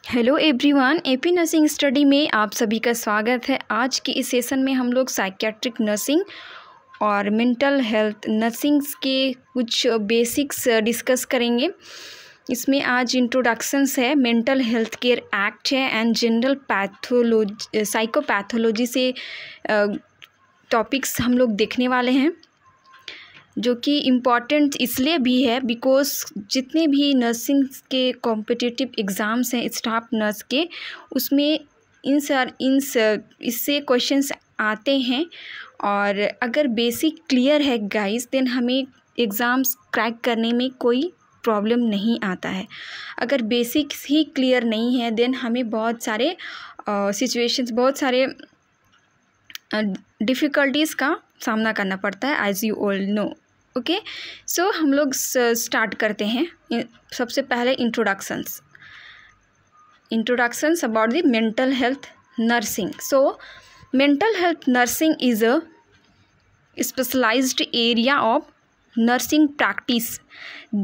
Hello everyone, AP nursing study में आप सभी का स्वागत है। आज के इस सेशन में हम लोग साइकियाट्रिक नर्सिंग और मेंटल हेल्थ नर्सिंग्स के कुछ बेसिक्स डिस्कस करेंगे। इसमें आज इंट्रोडक्शंस है, मेंटल हेल्थ केयर एक्ट है एंड जनरल पैथोलॉजी साइकोपैथोलॉजी से टॉपिक्स हम लोग देखने वाले हैं, जो कि इम्पॉर्टेंट इसलिए भी है बिकॉज जितने भी नर्सिंग के कॉम्पिटिटिव एग्ज़ाम्स हैं स्टाफ नर्स के, उसमें इससे क्वेश्चंस आते हैं। और अगर बेसिक क्लियर है गाइस, देन हमें एग्ज़ाम्स क्रैक करने में कोई प्रॉब्लम नहीं आता है। अगर बेसिक्स ही क्लियर नहीं है देन हमें बहुत सारे सिचुएशंस, बहुत सारे डिफ़िकल्टीज़ का सामना करना पड़ता है, as you all know. Okay, so हम लोग स्टार्ट करते हैं। सबसे पहले introductions about the mental health nursing. So mental health nursing is a specialised area of nursing practice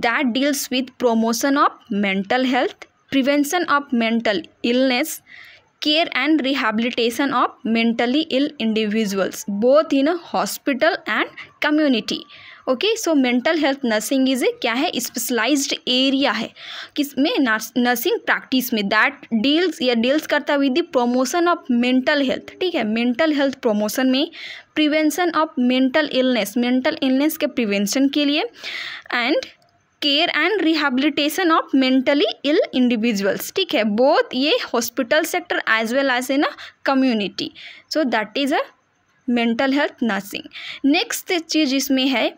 that deals with promotion of mental health, prevention of mental illness, care and rehabilitation of mentally ill individuals both in a hospital and community. Okay, so mental health nursing is क्या है, specialized area है किसमें, nursing practice में, that deals करता with the promotion of mental health. ठीक है, mental health promotion में, prevention of mental illness के प्रिवेंशन के लिए, and care and rehabilitation of mentally ill individuals. ठीक है, बोथ ये hospital sector as well as in a community. So that is a mental health nursing. Next चीज़ इसमें है,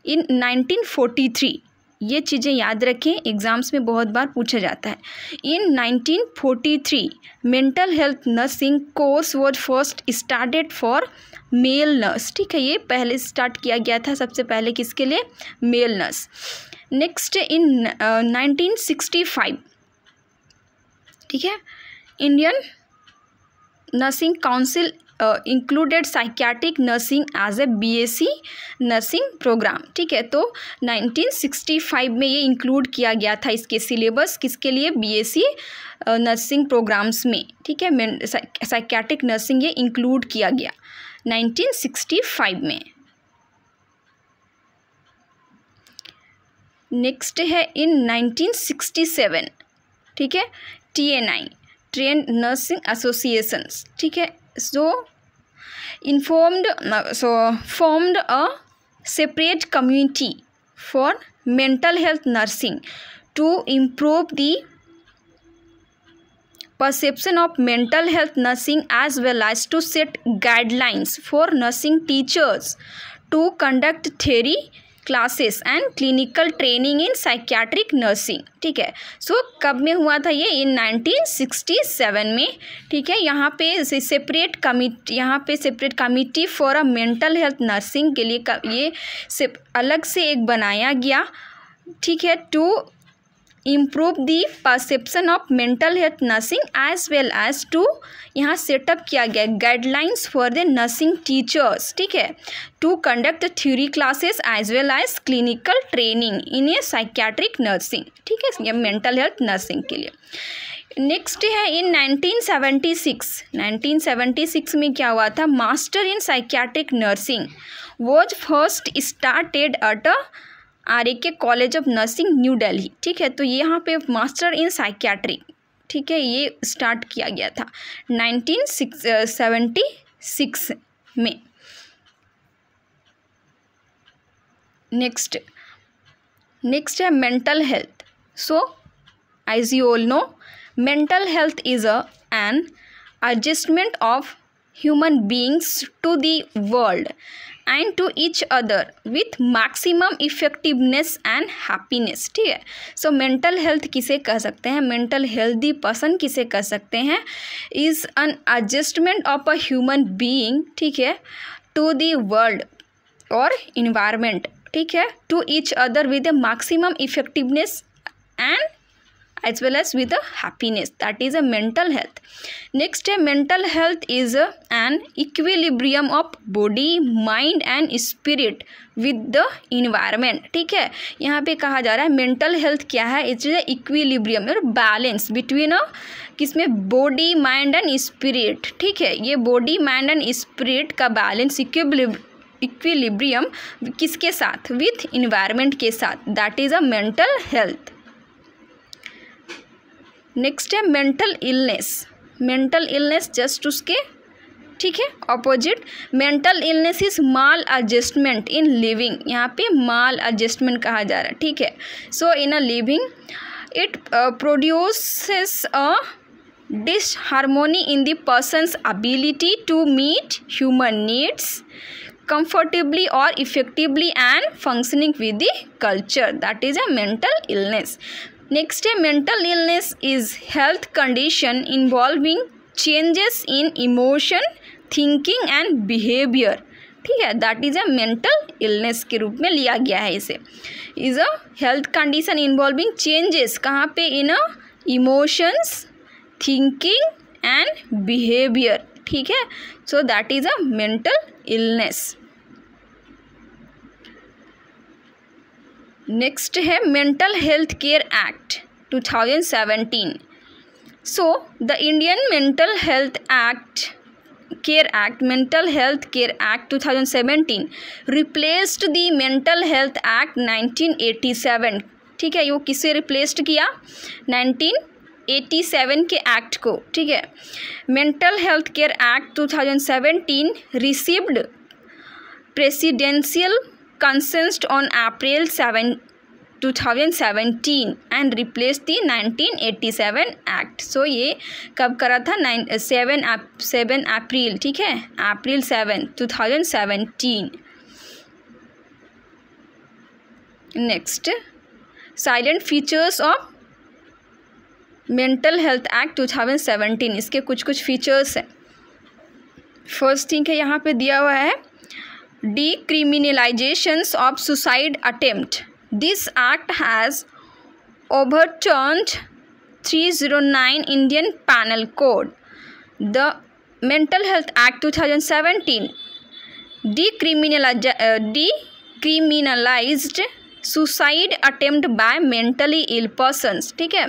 इन 1943, ये चीज़ें याद रखें, एग्ज़ाम्स में बहुत बार पूछा जाता है। इन 1943 mental health nursing course was first started for male nurse. ठीक है, ये पहले स्टार्ट किया गया था सबसे पहले किसके लिए, मेल नर्स। नेक्स्ट इन 1965, ठीक है, Indian nursing council included psychiatric nursing as a BSc nursing programme. ठीक है, तो 1965 में ये इंक्लूड किया गया था इसके सिलेबस, किसके लिए, BSc नर्सिंग प्रोग्राम्स में। ठीक है, साइकियाट्रिक नर्सिंग ये इंक्लूड किया गया 1965 में। नेक्स्ट है इन 1967, ठीक है, TNI, ट्रेन नर्सिंग एसोसिएशंस। ठीक है, formed a separate community for mental health nursing to improve the perception of mental health nursing as well as to set guidelines for nursing teachers to conduct theory classes and clinical training in psychiatric nursing. ठीक है, सो कब में हुआ था ये, इन 1967 में। ठीक है, यहाँ पे separate committee for a mental health nursing के लिए ये अलग से एक बनाया गया। ठीक है, to improve the perception of mental health nursing as well as to, यहाँ सेटअप किया गया guidelines for the nursing teachers. ठीक है, to conduct theory classes as well as clinical training in a psychiatric nursing. ठीक है, ये mental health nursing के लिए। नेक्स्ट है इन 1976 में क्या हुआ था, master in psychiatric nursing was first started at RK college of nursing new Delhi. ठीक है, तो यहाँ पे मास्टर इन साइकियाट्री, ठीक है, ये स्टार्ट किया गया था 1976 में। नेक्स्ट है mental health. So as you all know, mental health is an adjustment of human beings to the world and to each other with maximum effectiveness and happiness. ठीक है, सो मेंटल हेल्थ किसे कह सकते हैं, मेंटल हेल्दी पर्सन किसे कह सकते हैं, is an adjustment of a human being, ठीक है, टू द वर्ल्ड और इन्वायरमेंट। ठीक है, to each other with a maximum effectiveness and as well as with a happiness. That is a mental health. Next है mental health is an equilibrium of body, mind and spirit with the environment. ठीक है, यहाँ पे कहा जा रहा है mental health क्या है, इट्स इक्विलिब्रियम और बैलेंस बिटवीन किसमें, बॉडी माइंड एंड स्पिरिट. ठीक है, ये बॉडी माइंड एंड स्पिरिट का बैलेंस इक्विलिब्रियम किसके साथ, विथ इन्वायरमेंट के साथ. That is a mental health. Next है mental illness. Mental illness just उसके, ठीक है, opposite. Mental illness is maladjustment in living. यहाँ पे माल एडजस्टमेंट कहा जा रहा है. ठीक है, so in a living it produces a disharmony in the person's ability to meet human needs comfortably or effectively and functioning with the culture. That is a mental illness. Next, a mental illness is health condition involving changes in emotion, thinking and behavior. ठीक है, that is a mental illness के रूप में लिया गया है इसे. Is a health condition involving changes कहाँ पे, in a emotions, thinking and behaviour. ठीक है, so that is a mental illness. Next है mental health care act 2017. So the Indian mental health act Mental Health Care Act 2017 replaced the Mental Health Act 1987. ठीक है, वो किसे replaced किया, 1987 के act को. ठीक है, mental health care act 2017 received presidential consent on April 7, 2017 and replace the 1987 act. So ये कब करा था, 7 अप्रैल. ठीक है, April 7, 2017. Next, salient features of mental health act 2017. इसके कुछ फीचर्स हैं. फर्स्ट थिंग है, यहाँ पे दिया हुआ है decriminalizations of suicide attempt. This act has overturned 309 Indian Penal Code. The Mental Health Act 2017 decriminalized suicide attempt by mentally ill persons. ठीक है,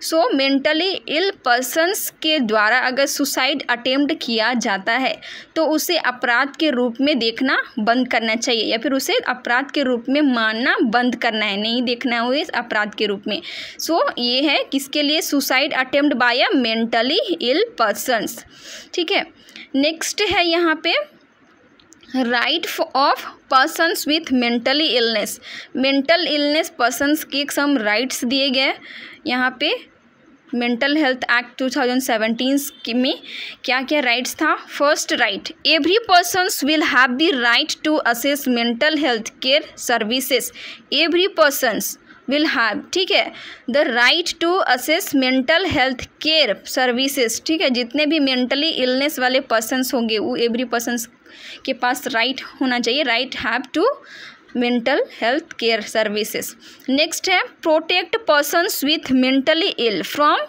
सो मेंटली इल पर्सन्स के द्वारा अगर सुसाइड अटेम्प्ट किया जाता है तो उसे अपराध के रूप में देखना बंद करना चाहिए, या फिर उसे अपराध के रूप में मानना बंद करना है, नहीं देखना है उसे अपराध के रूप में. सो ये है किसके लिए, suicide attempt by a mentally ill persons. ठीक है, नेक्स्ट है यहाँ पे right of persons with mentally illness. Mental illness persons के सम राइट्स दिए गए यहाँ पे. मेंटल हेल्थ एक्ट 2017 में क्या क्या राइट्स था. First right, every persons will have the right to access mental health care services. Every persons will have, ठीक है, the right to access mental health care services. ठीक है, जितने भी मेंटली इलनेस वाले पर्सन्स होंगे वो एवरी पर्सन्स के पास राइट होना चाहिए, right have to mental health care services. Next है protect persons with mentally ill from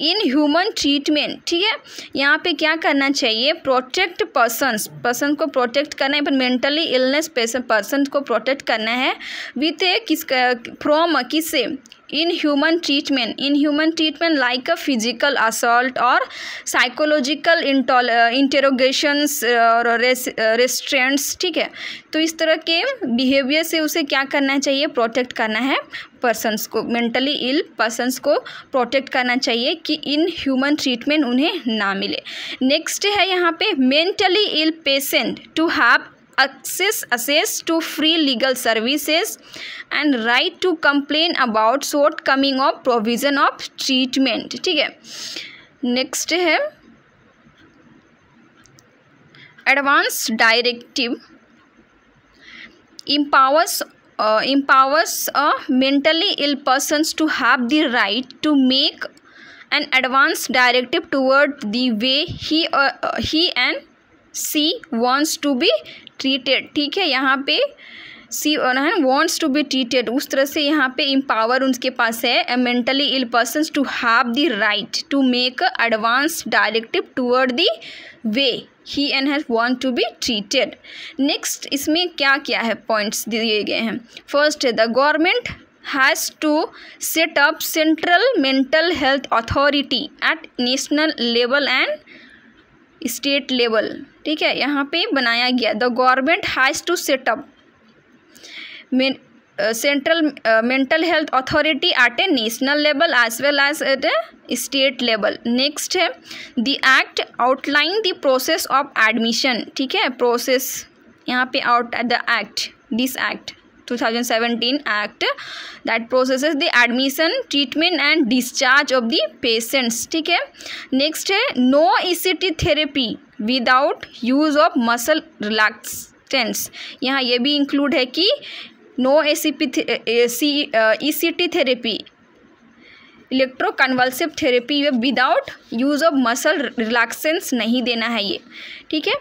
inhuman treatment. ठीक है, यहाँ पे क्या करना चाहिए, प्रोटेक्ट पर्सन को प्रोटेक्ट करना है, पर मेंटली इलनेस पर्सन को प्रोटेक्ट करना है विथ फ्रॉम किससे, in human treatment like a physical assault और साइकोलॉजिकल इंटेरोगेशंस और रेस्ट्रेंट्स. ठीक है, तो इस तरह के बिहेवियर से उसे क्या करना चाहिए, प्रोटेक्ट करना है पर्सन्स को, मेंटली इल पर्सन्स को प्रोटेक्ट करना चाहिए कि इन ह्यूमन ट्रीटमेंट उन्हें ना मिले. नेक्स्ट है यहाँ पे mentally ill patient to have access to free legal services and right to complain about shortcoming of provision of treatment. ठीक है, नेक्स्ट है advance directive empowers a mentally ill persons to have the right to make an advance directive toward the way he and she wants to be treated. ठीक है, यहाँ पे she wants to be treated, उस तरह से यहाँ पे empower उनके पास है a mentally ill persons to have the right to make advance directive toward the way he and has want to be treated. Next इसमें क्या क्या है पॉइंट्स दिए गए हैं। फर्स्ट है the government has to set up central mental health authority at national level and state level. ठीक है, यहाँ पे बनाया गया the government has to set up central mental health authority at a national level as well as at a state level. Next है the act outline the process of admission। ठीक है, process यहाँ पे out the act, this act 2017 act that processes the admission, treatment and discharge of the patients। ठीक है, next है no ECT therapy without use of muscle relaxants। यहाँ ये भी इंक्लूड है कि no ECT therapy, electroconvulsive therapy without use of muscle relaxants नहीं देना है ये। ठीक है,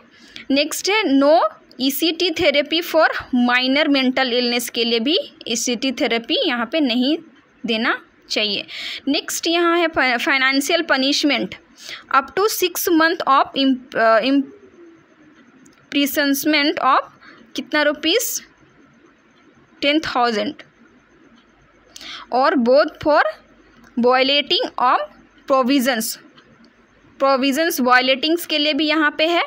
नेक्स्ट है no ECT therapy for minor mental illness, के लिए भी ECT थेरेपी यहाँ पे नहीं देना चाहिए। नेक्स्ट यहाँ है financial punishment up to 6 months of imprisonment of कितना रुपीज़ 10,000 और both for violating of provisions violatings के लिए भी यहाँ पे है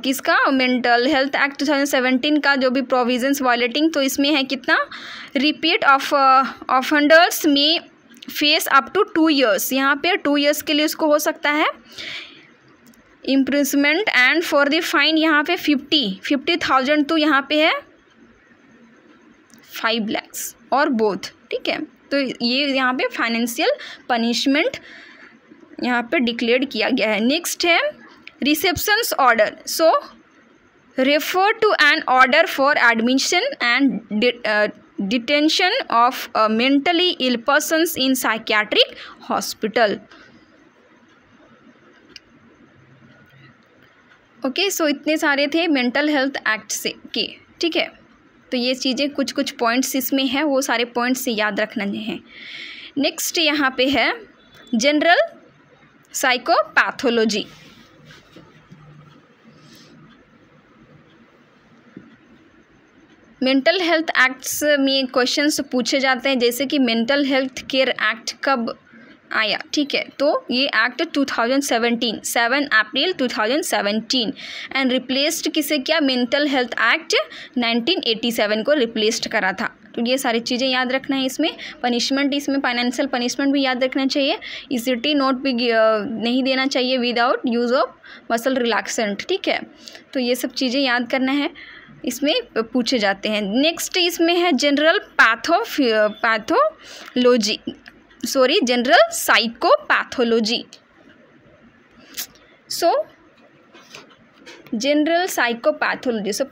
किसका मेंटल हेल्थ एक्ट 2017 का जो भी प्रोविजंस वायलेटिंग, तो इसमें है कितना रिपीट ऑफ ऑफेंडर्स में फेस अप टू 2 years। यहाँ पे 2 years के लिए उसको हो सकता है imprisonment and for the fine यहाँ पे 50,000 तो यहाँ पे है 5 lakhs और बोथ। ठीक है, तो ये यहाँ पे फाइनेंशियल पनिशमेंट यहाँ पे डिक्लेयर किया गया है। नेक्स्ट है receptions order, so refer to an order for admission and detention of mentally ill persons in psychiatric hospital. Okay, so इतने सारे थे मेंटल हेल्थ एक्ट से के। ठीक है, तो ये चीज़ें कुछ पॉइंट्स इसमें है, वो सारे पॉइंट्स से याद रखना है। नेक्स्ट यहाँ पे है general psychopathology. Mental health acts में क्वेश्चंस पूछे जाते हैं, जैसे कि मेंटल हेल्थ केयर एक्ट कब आया। ठीक है, तो ये एक्ट 2017 7 अप्रैल 2017 एंड रिप्लेस्ड किसे किया, मेंटल हेल्थ एक्ट 1987 को रिप्लेस्ड करा था। तो ये सारी चीज़ें याद रखना है। इसमें पनिशमेंट, इसमें फाइनेंशियल पनिशमेंट भी याद रखना चाहिए। ECT नोट भी नहीं देना चाहिए without use of muscle relaxant. ठीक है, तो ये सब चीज़ें याद करना है, इसमें पूछे जाते हैं। नेक्स्ट इसमें है general general psychopathology. So general psychopathology, so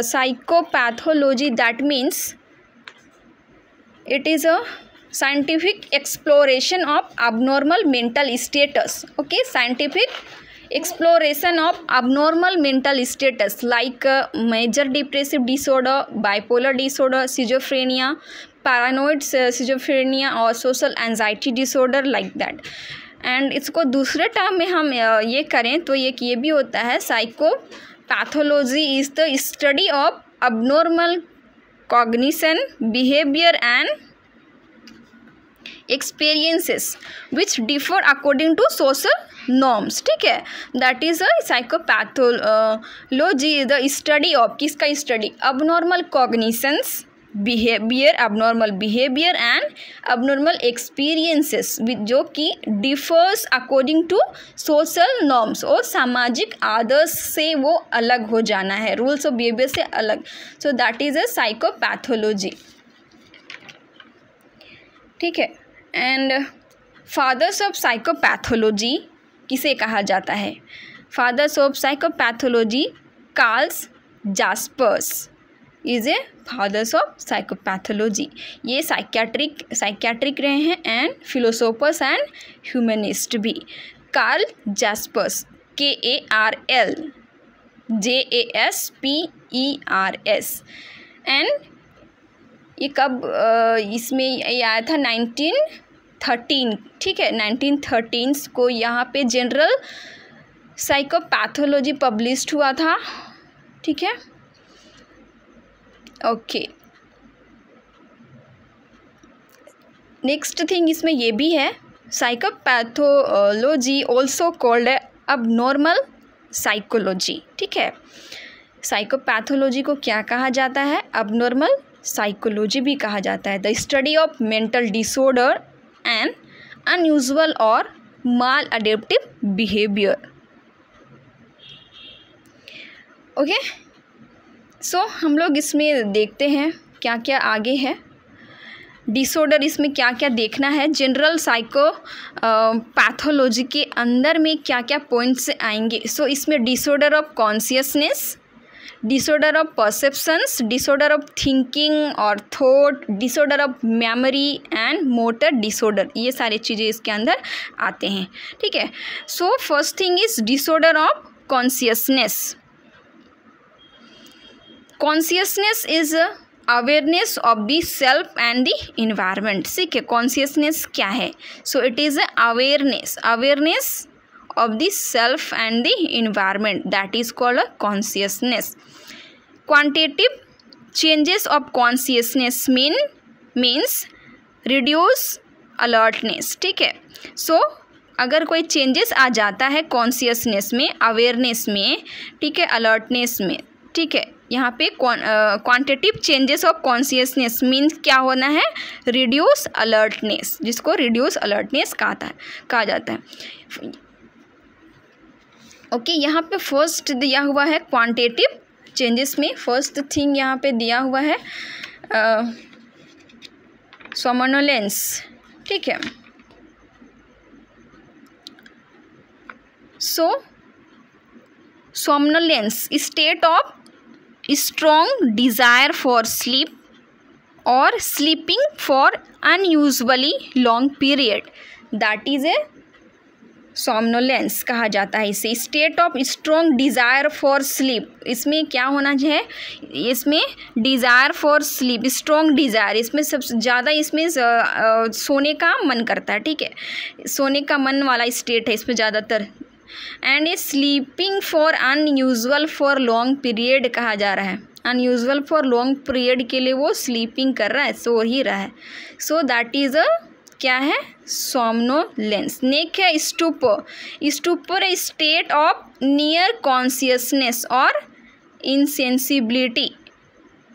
psychopathology that means it is a scientific exploration of abnormal mental status। okay, scientific exploration of abnormal mental status like major depressive disorder, bipolar disorder, schizophrenia, paranoid schizophrenia और social anxiety disorder like that। And इसको दूसरे term में हम ये करें तो ये भी होता है psychopathology is the study of abnormal cognition, behavior and experiences which differ according to social norms। ठीक है, that is a psychopathology, the study of किसका study, abnormal cognitions, behavior, abnormal behavior and abnormal experiences जो कि differs according to social norms, और सामाजिक आदर्श से वो अलग हो जाना है, rules of behavior से अलग। so that is a psychopathology। ठीक है, एंड फादर्स ऑफ साइकोपैथोलॉजी किसे कहा जाता है, fathers of psychopathology Karls Jaspers is a fathers of psychopathology. ये साइकियाट्रिक रहे हैं एंड फिलोसोफर्स एंड ह्यूमनिस्ट भी। Karl Jaspers KARL JASPERS and ये कब इसमें ये आया था 1913, ठीक है, 1913 को यहाँ पे जनरल साइकोपैथोलॉजी पब्लिश्ड हुआ था, ठीक है। ओके, नेक्स्ट थिंग इसमें ये भी है, psychopathology also called abnormal psychology, ठीक है। साइकोपैथोलॉजी को क्या कहा जाता है? अबनॉर्मल साइकोलॉजी भी कहा जाता है। The study of mental disorder and unusual और माल अडेप्टिव बिहेवियर। ओके, सो हम लोग इसमें देखते हैं क्या क्या आगे है। डिसऑर्डर इसमें क्या क्या देखना है, जनरल साइको पैथोलॉजी के अंदर में क्या क्या पॉइंट्स आएंगे। सो इसमें disorder of consciousness, disorder of perceptions, disorder of thinking और thought, disorder of memory and motor disorder, ये सारी चीज़ें इसके अंदर आते हैं, ठीक है। So first thing is disorder of consciousness. Consciousness is awareness of the self and the environment, ठीक है। कॉन्शियसनेस क्या है? So it is awareness of the self and the environment, that is called a consciousness. Quantitative changes of consciousness means reduce alertness, ठीक है। सो अगर कोई changes आ जाता है कॉन्शियसनेस में, अवेयरनेस में, ठीक है, अलर्टनेस में, ठीक है, यहाँ पे quantitative changes of consciousness means क्या होना है? रिड्यूस अलर्टनेस, जिसको रिड्यूस अलर्टनेस कहा जाता है। ओके, यहाँ पे फर्स्ट दिया हुआ है क्वांटिटेटिव चेंजेस में, फर्स्ट थिंग यहाँ पे दिया हुआ है सोमनोलेंस, ठीक है। So somnolence state of strong desire for sleep और sleeping for unusually long period, that is a somnolence कहा जाता है इसे। State of strong desire for sleep, इसमें क्या होना चाहिए? इसमें desire for sleep, strong desire, इसमें सबसे ज़्यादा इसमें सोने का मन करता है, ठीक है, सोने का मन वाला स्टेट है इसमें ज़्यादातर। And A sleeping for unusual for long period कहा जा रहा है, अनयूजुअल फॉर लॉन्ग पीरियड के लिए वो स्लीपिंग कर रहा है, सो ही रहा है। सो दैट इज़ अ क्या है? सोमनोलेंस। नेक्स्ट है stupor. Stupor A state of near consciousness और इनसेंसिबिलिटी,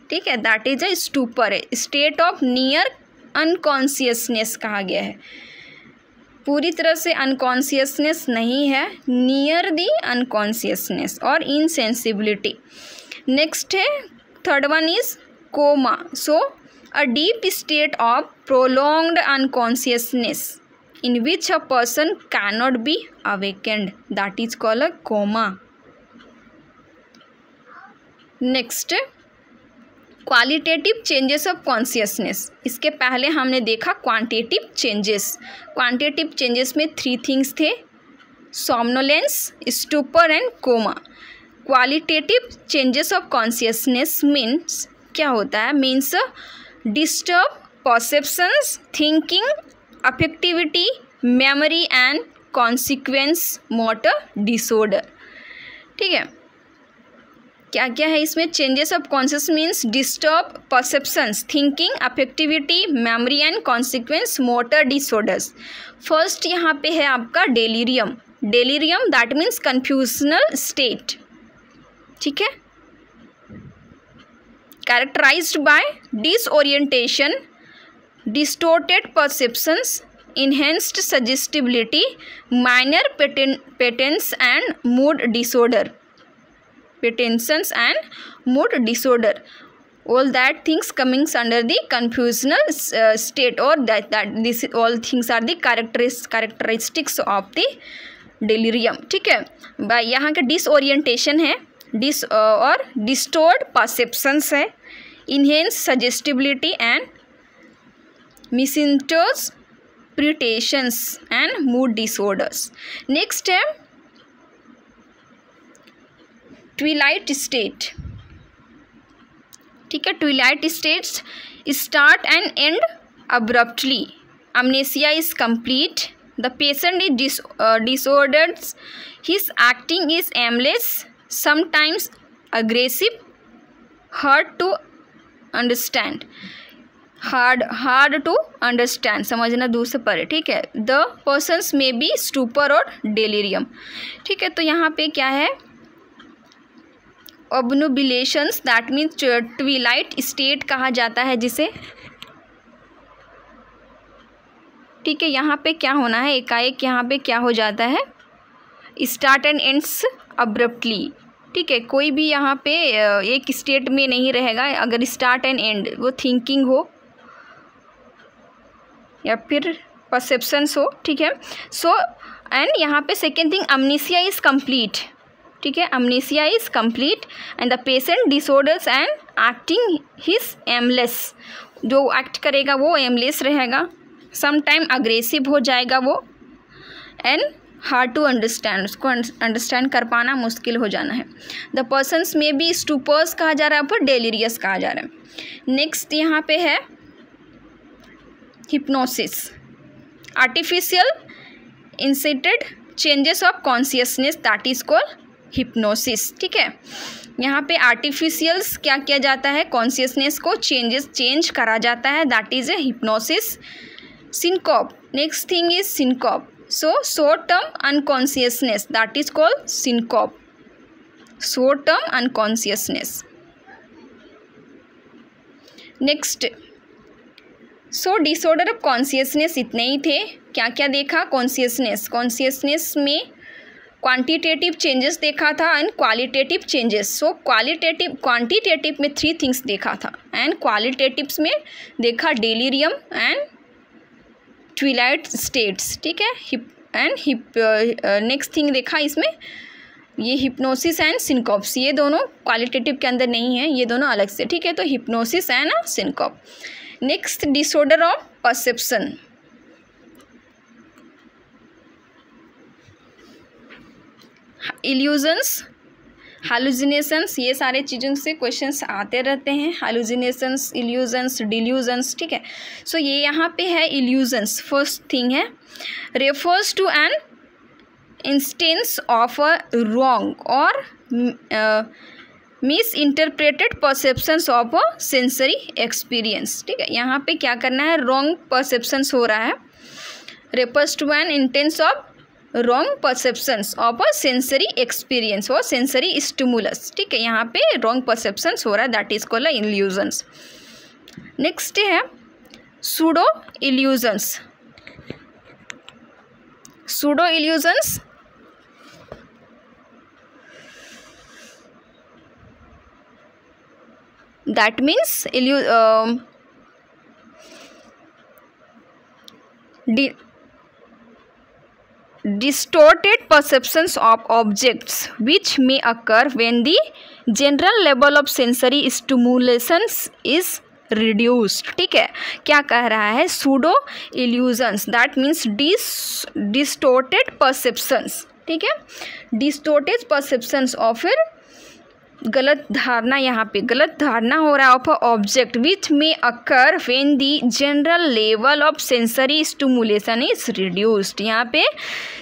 ठीक है, दैट इज अ स्टूपर है, स्टेट ऑफ नियर अनकॉन्शियसनेस कहा गया है। पूरी तरह से अनकॉन्शियसनेस नहीं है, नियर दी अनकॉन्शियसनेस और इनसेंसिबिलिटी। नेक्स्ट है third one is coma. So a deep state of prolonged unconsciousness in which a person cannot be awakened, that is called a coma. Next, qualitative changes of consciousness. इसके पहले हमने देखा quantitative changes. Quantitative changes में 3 things थे, somnolence, stupor and coma. Qualitative changes of consciousness means क्या होता है? means disturb perceptions, thinking, affectivity, memory and consequence motor disorder, ठीक है। क्या क्या है इसमें? Changes of conscious means disturb perceptions, thinking, affectivity, memory and consequence motor disorders. First यहाँ पे है आपका delirium. Delirium that means confusional state, ठीक है, characterized by disorientation, distorted perceptions, enhanced suggestibility, minor patterns and mood disorder. Patterns and mood disorder. All that things coming under the confusional state, or that this all things are the characteristics of the delirium, ठीक है। यहाँ के disorientation है, और distorted perceptions है, enhance suggestibility and misinterpretations and mood disorders. Next है twilight state. ठीक है। Twilight states start and and abruptly, amnesia is complete, the patient is disordered, his acting is aimless, sometimes aggressive, hard to understand, hard to understand, समझना दूर से परे, ठीक है। The persons may be stupor और delirium, ठीक है। तो यहाँ पे क्या है, obnubilations, that means twilight state कहा जाता है जिसे, ठीक है। यहाँ पे क्या होना है, एकाएक यहाँ पे क्या हो जाता है, स्टार्ट एंड एंड्स अब्रप्टली, ठीक है। कोई भी यहाँ पे एक स्टेट में नहीं रहेगा, अगर स्टार्ट एंड एंड वो थिंकिंग हो या फिर परसेप्शंस हो, ठीक है। सो एंड यहाँ पे second thing, amnesia is complete, ठीक है। Amnesia is complete and the patient disorders and acting his aimless, जो एक्ट करेगा वो एमलेस रहेगा, सम टाइम अग्रेसिव हो जाएगा वो, एंड हार्ड टू अंडरस्टैंड, उसको अंडरस्टैंड कर पाना मुश्किल हो जाना है। द पर्सन्स में भी स्टूपर्स कहा जा रहा है, फिर डेलीरियस कहा जा रहा है। नेक्स्ट यहाँ पे है hypnosis, artificial incited changes of consciousness, that is called hypnosis, ठीक है। यहाँ पे आर्टिफिशियल्स क्या किया जाता है, कॉन्शियसनेस को चेंज करा जाता है, that is a hypnosis. Syncope, next thing is syncope, so short term unconsciousness, that is called syncope, short term unconsciousness. Next, so disorder of consciousness इतने ही थे। क्या क्या देखा, कॉन्शियसनेस में क्वांटिटेटिव चेंजेस देखा था and qualitative changes. So quantitative में 3 things देखा था एंड क्वालिटेटिव्स में देखा डेलीरियम एंड ट्विलाइट स्टेट्स, ठीक है। नेक्स्ट थिंग देखा इसमें ये हिप्नोसिस एंड सिनकॉप्स, ये दोनों क्वालिटेटिव के अंदर नहीं है, ये दोनों अलग से, ठीक है। तो hypnosis and syncope. Next, disorder of perception, illusions, hallucinations, ये सारे चीज़ों से क्वेश्चंस आते रहते हैं, हालुसिनेशंस, इल्यूजन्स, डिल्यूजन्स, ठीक है। सो ये यहाँ पे है इल्यूजन्स, फर्स्ट थिंग है, refers to an instance of a wrong और misinterpreted perceptions of a sensory experience, ठीक है। यहाँ पे क्या करना है, रॉन्ग परसेप्शंस हो रहा है, refers to an intense of wrong perceptions of a sensory experience और सेंसरी स्टिमुलस, ठीक है। यहाँ पे रॉन्ग परसेप्शंस हो रहा है, that is called illusions. Next है pseudo illusions, pseudo illusions that means distorted perceptions of objects which may occur when the general level of sensory stimulations is reduced, ठीक है। क्या कह रहा है, pseudo illusions, that means distorted perceptions, ठीक है। Distorted perceptions और फिर गलत धारणा, यहाँ पे गलत धारणा हो रहा है ऑफ अ ऑब्जेक्ट विच में occur when the general level of sensory stimulation is reduced. यहाँ पे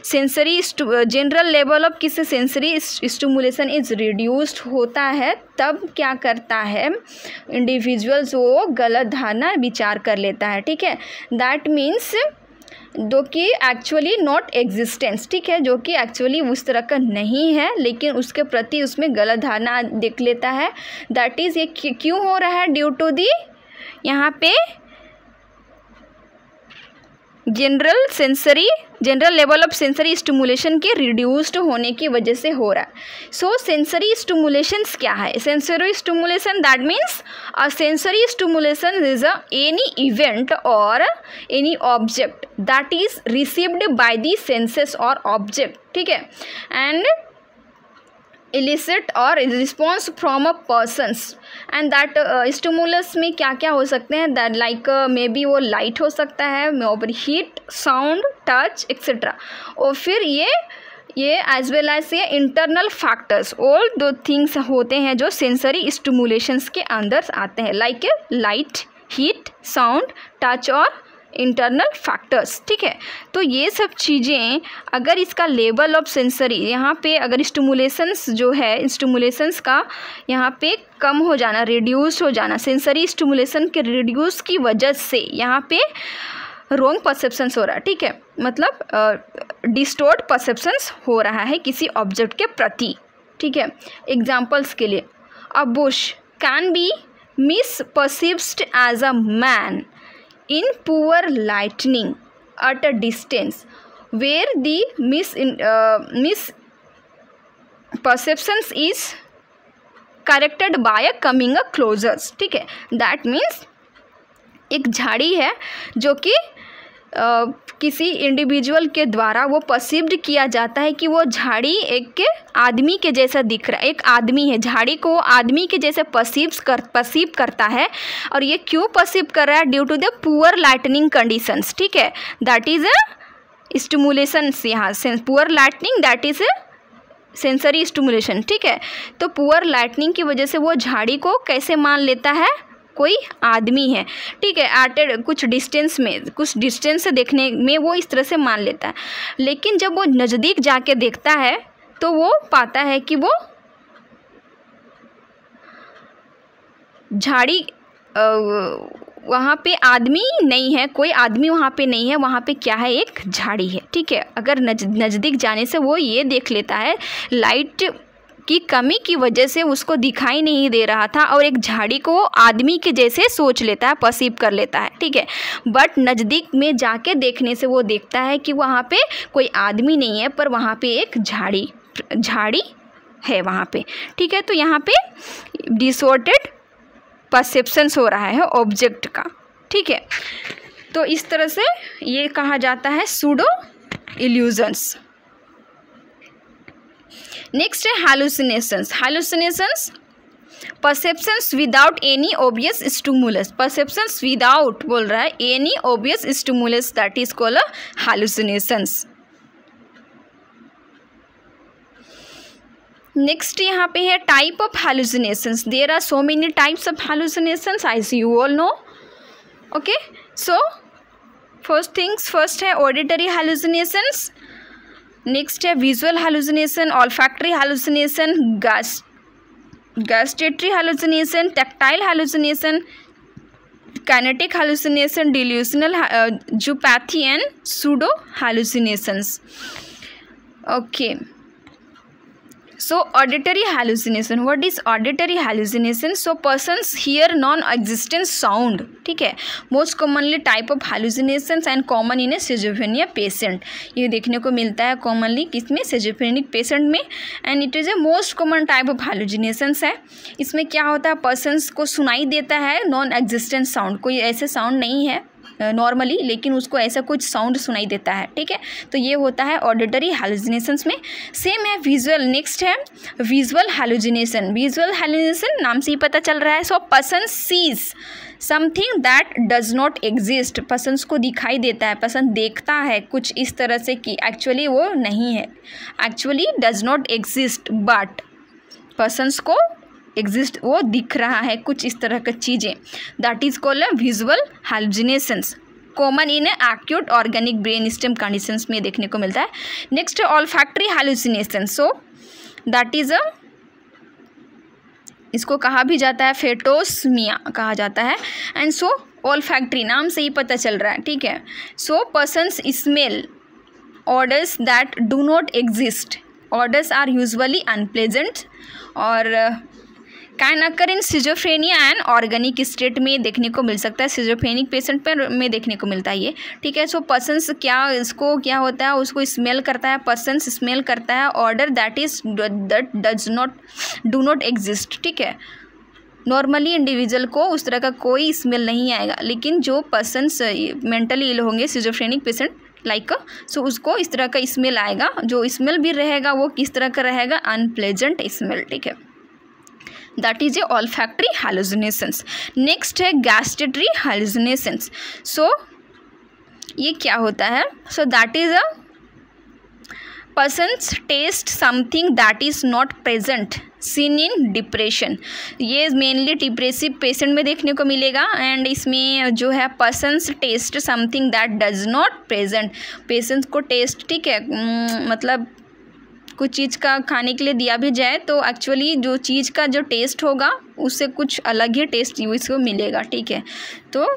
सेंसरी जनरल लेवल ऑफ किसी सेंसरी स्टिमुलेशन इज रिड्यूस्ड होता है, तब क्या करता है इंडिविजुअल्स वो गलत धारणा विचार कर लेता है, ठीक है। दैट मीन्स जो कि एक्चुअली नॉट एग्जिस्टेंस, ठीक है, जो कि एक्चुअली उस तरह का नहीं है लेकिन उसके प्रति उसमें गलत धारणा देख लेता है। दैट इज़ ये क्यों हो रहा है, ड्यू टू दी यहाँ पे general level of sensory stimulation के रिड्यूस्ड होने की वजह से हो रहा है। सो सेंसरी स्टिमुलेशंस क्या है, sensory stimulation that means a sensory stimulation is any event और any object that is received by the senses और ऑब्जेक्ट, ठीक है, एंड इलिसिट और response from a persons and that stimulus में क्या क्या हो सकते हैं, दैट लाइक मे बी वो लाइट हो सकता है, हीट, साउंड, टच एक्सेट्रा, और फिर ये ये एज वेल एज ये इंटरनल फैक्टर्स, ऑल दो थिंग्स होते हैं जो सेंसरी स्टिमुलेशंस के अंदर आते हैं, like light, heat, sound, touch और इंटरनल फैक्टर्स। ठीक है, तो ये सब चीज़ें अगर इसका लेवल ऑफ सेंसरी यहाँ पे अगर स्टिमुलेशंस जो है, स्टिमुलेशंस का यहाँ पे कम हो जाना, रिड्यूस हो जाना, सेंसरी स्टिमुलेशन के रिड्यूस की वजह से यहाँ पे रॉन्ग परसेप्शंस हो रहा है। ठीक है, मतलब डिस्टोर्ट परसेप्शंस हो रहा है किसी ऑब्जेक्ट के प्रति। ठीक है, एग्जांपल्स के लिए, a bush can be misperceived as a man in poor lighting at a distance where the misperceptions is corrected by a coming a closer। ठीक है, that means एक झाड़ी है जो कि किसी इंडिविजुअल के द्वारा वो परसीव्ड किया जाता है कि वो झाड़ी एक आदमी के जैसा दिख रहा है, एक आदमी है, झाड़ी को आदमी के जैसे परसीव करता है। और ये क्यों परसीव कर रहा है? Due to the poor lightning conditions. ठीक है, दैट इज़ अ स्टिमुलेशंस, यहाँ poor lightning that is sensory stimulation. ठीक है, तो पुअर लाइटनिंग की वजह से वो झाड़ी को कैसे मान लेता है? कोई आदमी है। ठीक है, एट कुछ डिस्टेंस से देखने में वो इस तरह से मान लेता है, लेकिन जब वो नज़दीक जाके देखता है तो वो पाता है कि वो झाड़ी वहाँ पे आदमी नहीं है, कोई आदमी वहाँ पे नहीं है, वहाँ पे क्या है? एक झाड़ी है। ठीक है, अगर नज़दीक जाने से वो ये देख लेता है लाइट की कमी की वजह से उसको दिखाई नहीं दे रहा था और एक झाड़ी को आदमी के जैसे सोच लेता है, परसीव कर लेता है। ठीक है, बट नज़दीक में जाके देखने से वो देखता है कि वहाँ पे कोई आदमी नहीं है, पर वहाँ पे एक झाड़ी है वहाँ पे। ठीक है, तो यहाँ पे डिसऑर्डर्ड परसेप्शंस हो रहा है ऑब्जेक्ट का। ठीक है, तो इस तरह से ये कहा जाता है सूडो इल्यूजन्स। नेक्स्ट है hallucinations, perceptions without any obvious stimulus, perceptions without बोल रहा है any obvious stimulus, that is called hallucinations. Next यहाँ पे है type of hallucinations. There are so many types of hallucinations as you all know. Okay, so first है auditory hallucinations, next है visual hallucination, olfactory hallucination, gustatory hallucination, tactile hallucination, kinetic hallucination, delusional zoopathy and pseudo hallucinations. Okay, so auditory hallucination, what is auditory hallucination? So persons hear non-existent sound. ठीक है, most commonly type of hallucinations and common in a schizophrenia patient। ये देखने को मिलता है commonly किसमें? schizophrenic patient में, and it is a most common type of hallucinations है। इसमें क्या होता है? persons को सुनाई देता है non-existent sound, कोई ऐसे sound नहीं है नॉर्मली, लेकिन उसको ऐसा कुछ साउंड सुनाई देता है। ठीक है, तो ये होता है ऑडिटरी हैलुसिनेशंस में। सेम है विजुअल, नेक्स्ट है विजुअल हैलुसिनेशन, नाम से ही पता चल रहा है। So person sees something that does not exist, persons को दिखाई देता है, पर्सन देखता है कुछ इस तरह से कि एक्चुअली वो नहीं है, actually does not exist, but persons को एग्जिस्ट, वो दिख रहा है कुछ इस तरह की चीज़ें, that is called visual hallucinations. Common in acute organic brain stem conditions में देखने को मिलता है। Next olfactory hallucination, so that is इसको कहा भी जाता है फेटोस्मिया कहा जाता है। एंड सो ऑल्फैक्टरी नाम से ही पता चल रहा है। ठीक है, so persons smell odours that do not exist, odours are usually unpleasant और can occur in schizophrenia and organic state में देखने को मिल सकता है, सिजोफ्रेनिक पेशेंट पर में देखने को मिलता है ये। ठीक है, सो पर्सन्स क्या होता है, उसको स्मेल करता है, पर्सन्स स्मेल करता है order that is do not exist. ठीक है, नॉर्मली इंडिविजुअल को उस तरह का कोई स्मेल नहीं आएगा, लेकिन जो पर्सन्स मेंटली इल होंगे, सिजोफ्रेनिक पेशेंट लाइक, सो उसको इस तरह का स्मेल आएगा, जो स्मेल भी रहेगा वो किस तरह का रहेगा? Unpleasant smell. ठीक है, that is a olfactory hallucinations. Next है गैस्ट्रेटरी हैलुसिनेशंस। सो ये क्या होता है? So that is persons taste something that is not present seen in depression. ये मेनली डिप्रेसिव पेशेंट में देखने को मिलेगा। एंड इसमें जो है persons taste something that does not present, patients को टेस्ट, ठीक है, मतलब कुछ चीज़ का खाने के लिए दिया भी जाए तो एक्चुअली जो चीज़ का जो टेस्ट होगा उससे कुछ अलग ही टेस्ट इसको मिलेगा, ठीक है। तो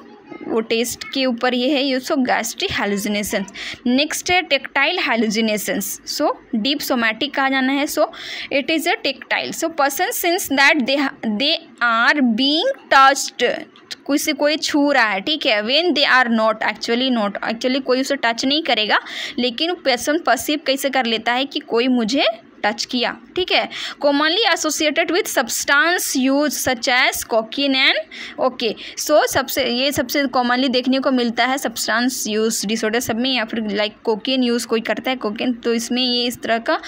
वो टेस्ट के ऊपर ये है use of gastric hallucinations. Next है tactile hallucinations. So deep somatic कहा जाना है। So it is a tactile. So person senses that they are being touched, कोई छू रहा है, ठीक है। When they are not actually कोई उसे टच नहीं करेगा, लेकिन पर्सन परसीव कैसे कर लेता है कि कोई मुझे टच किया, ठीक है। Commonly associated with substance use such as cocaine and okay. So सबसे कॉमनली देखने को मिलता है सब्सटेंस यूज डिसऑर्डर सब में, या फिर लाइक कोकीन यूज़ कोई करता है कोकीन, तो इसमें ये इस तरह का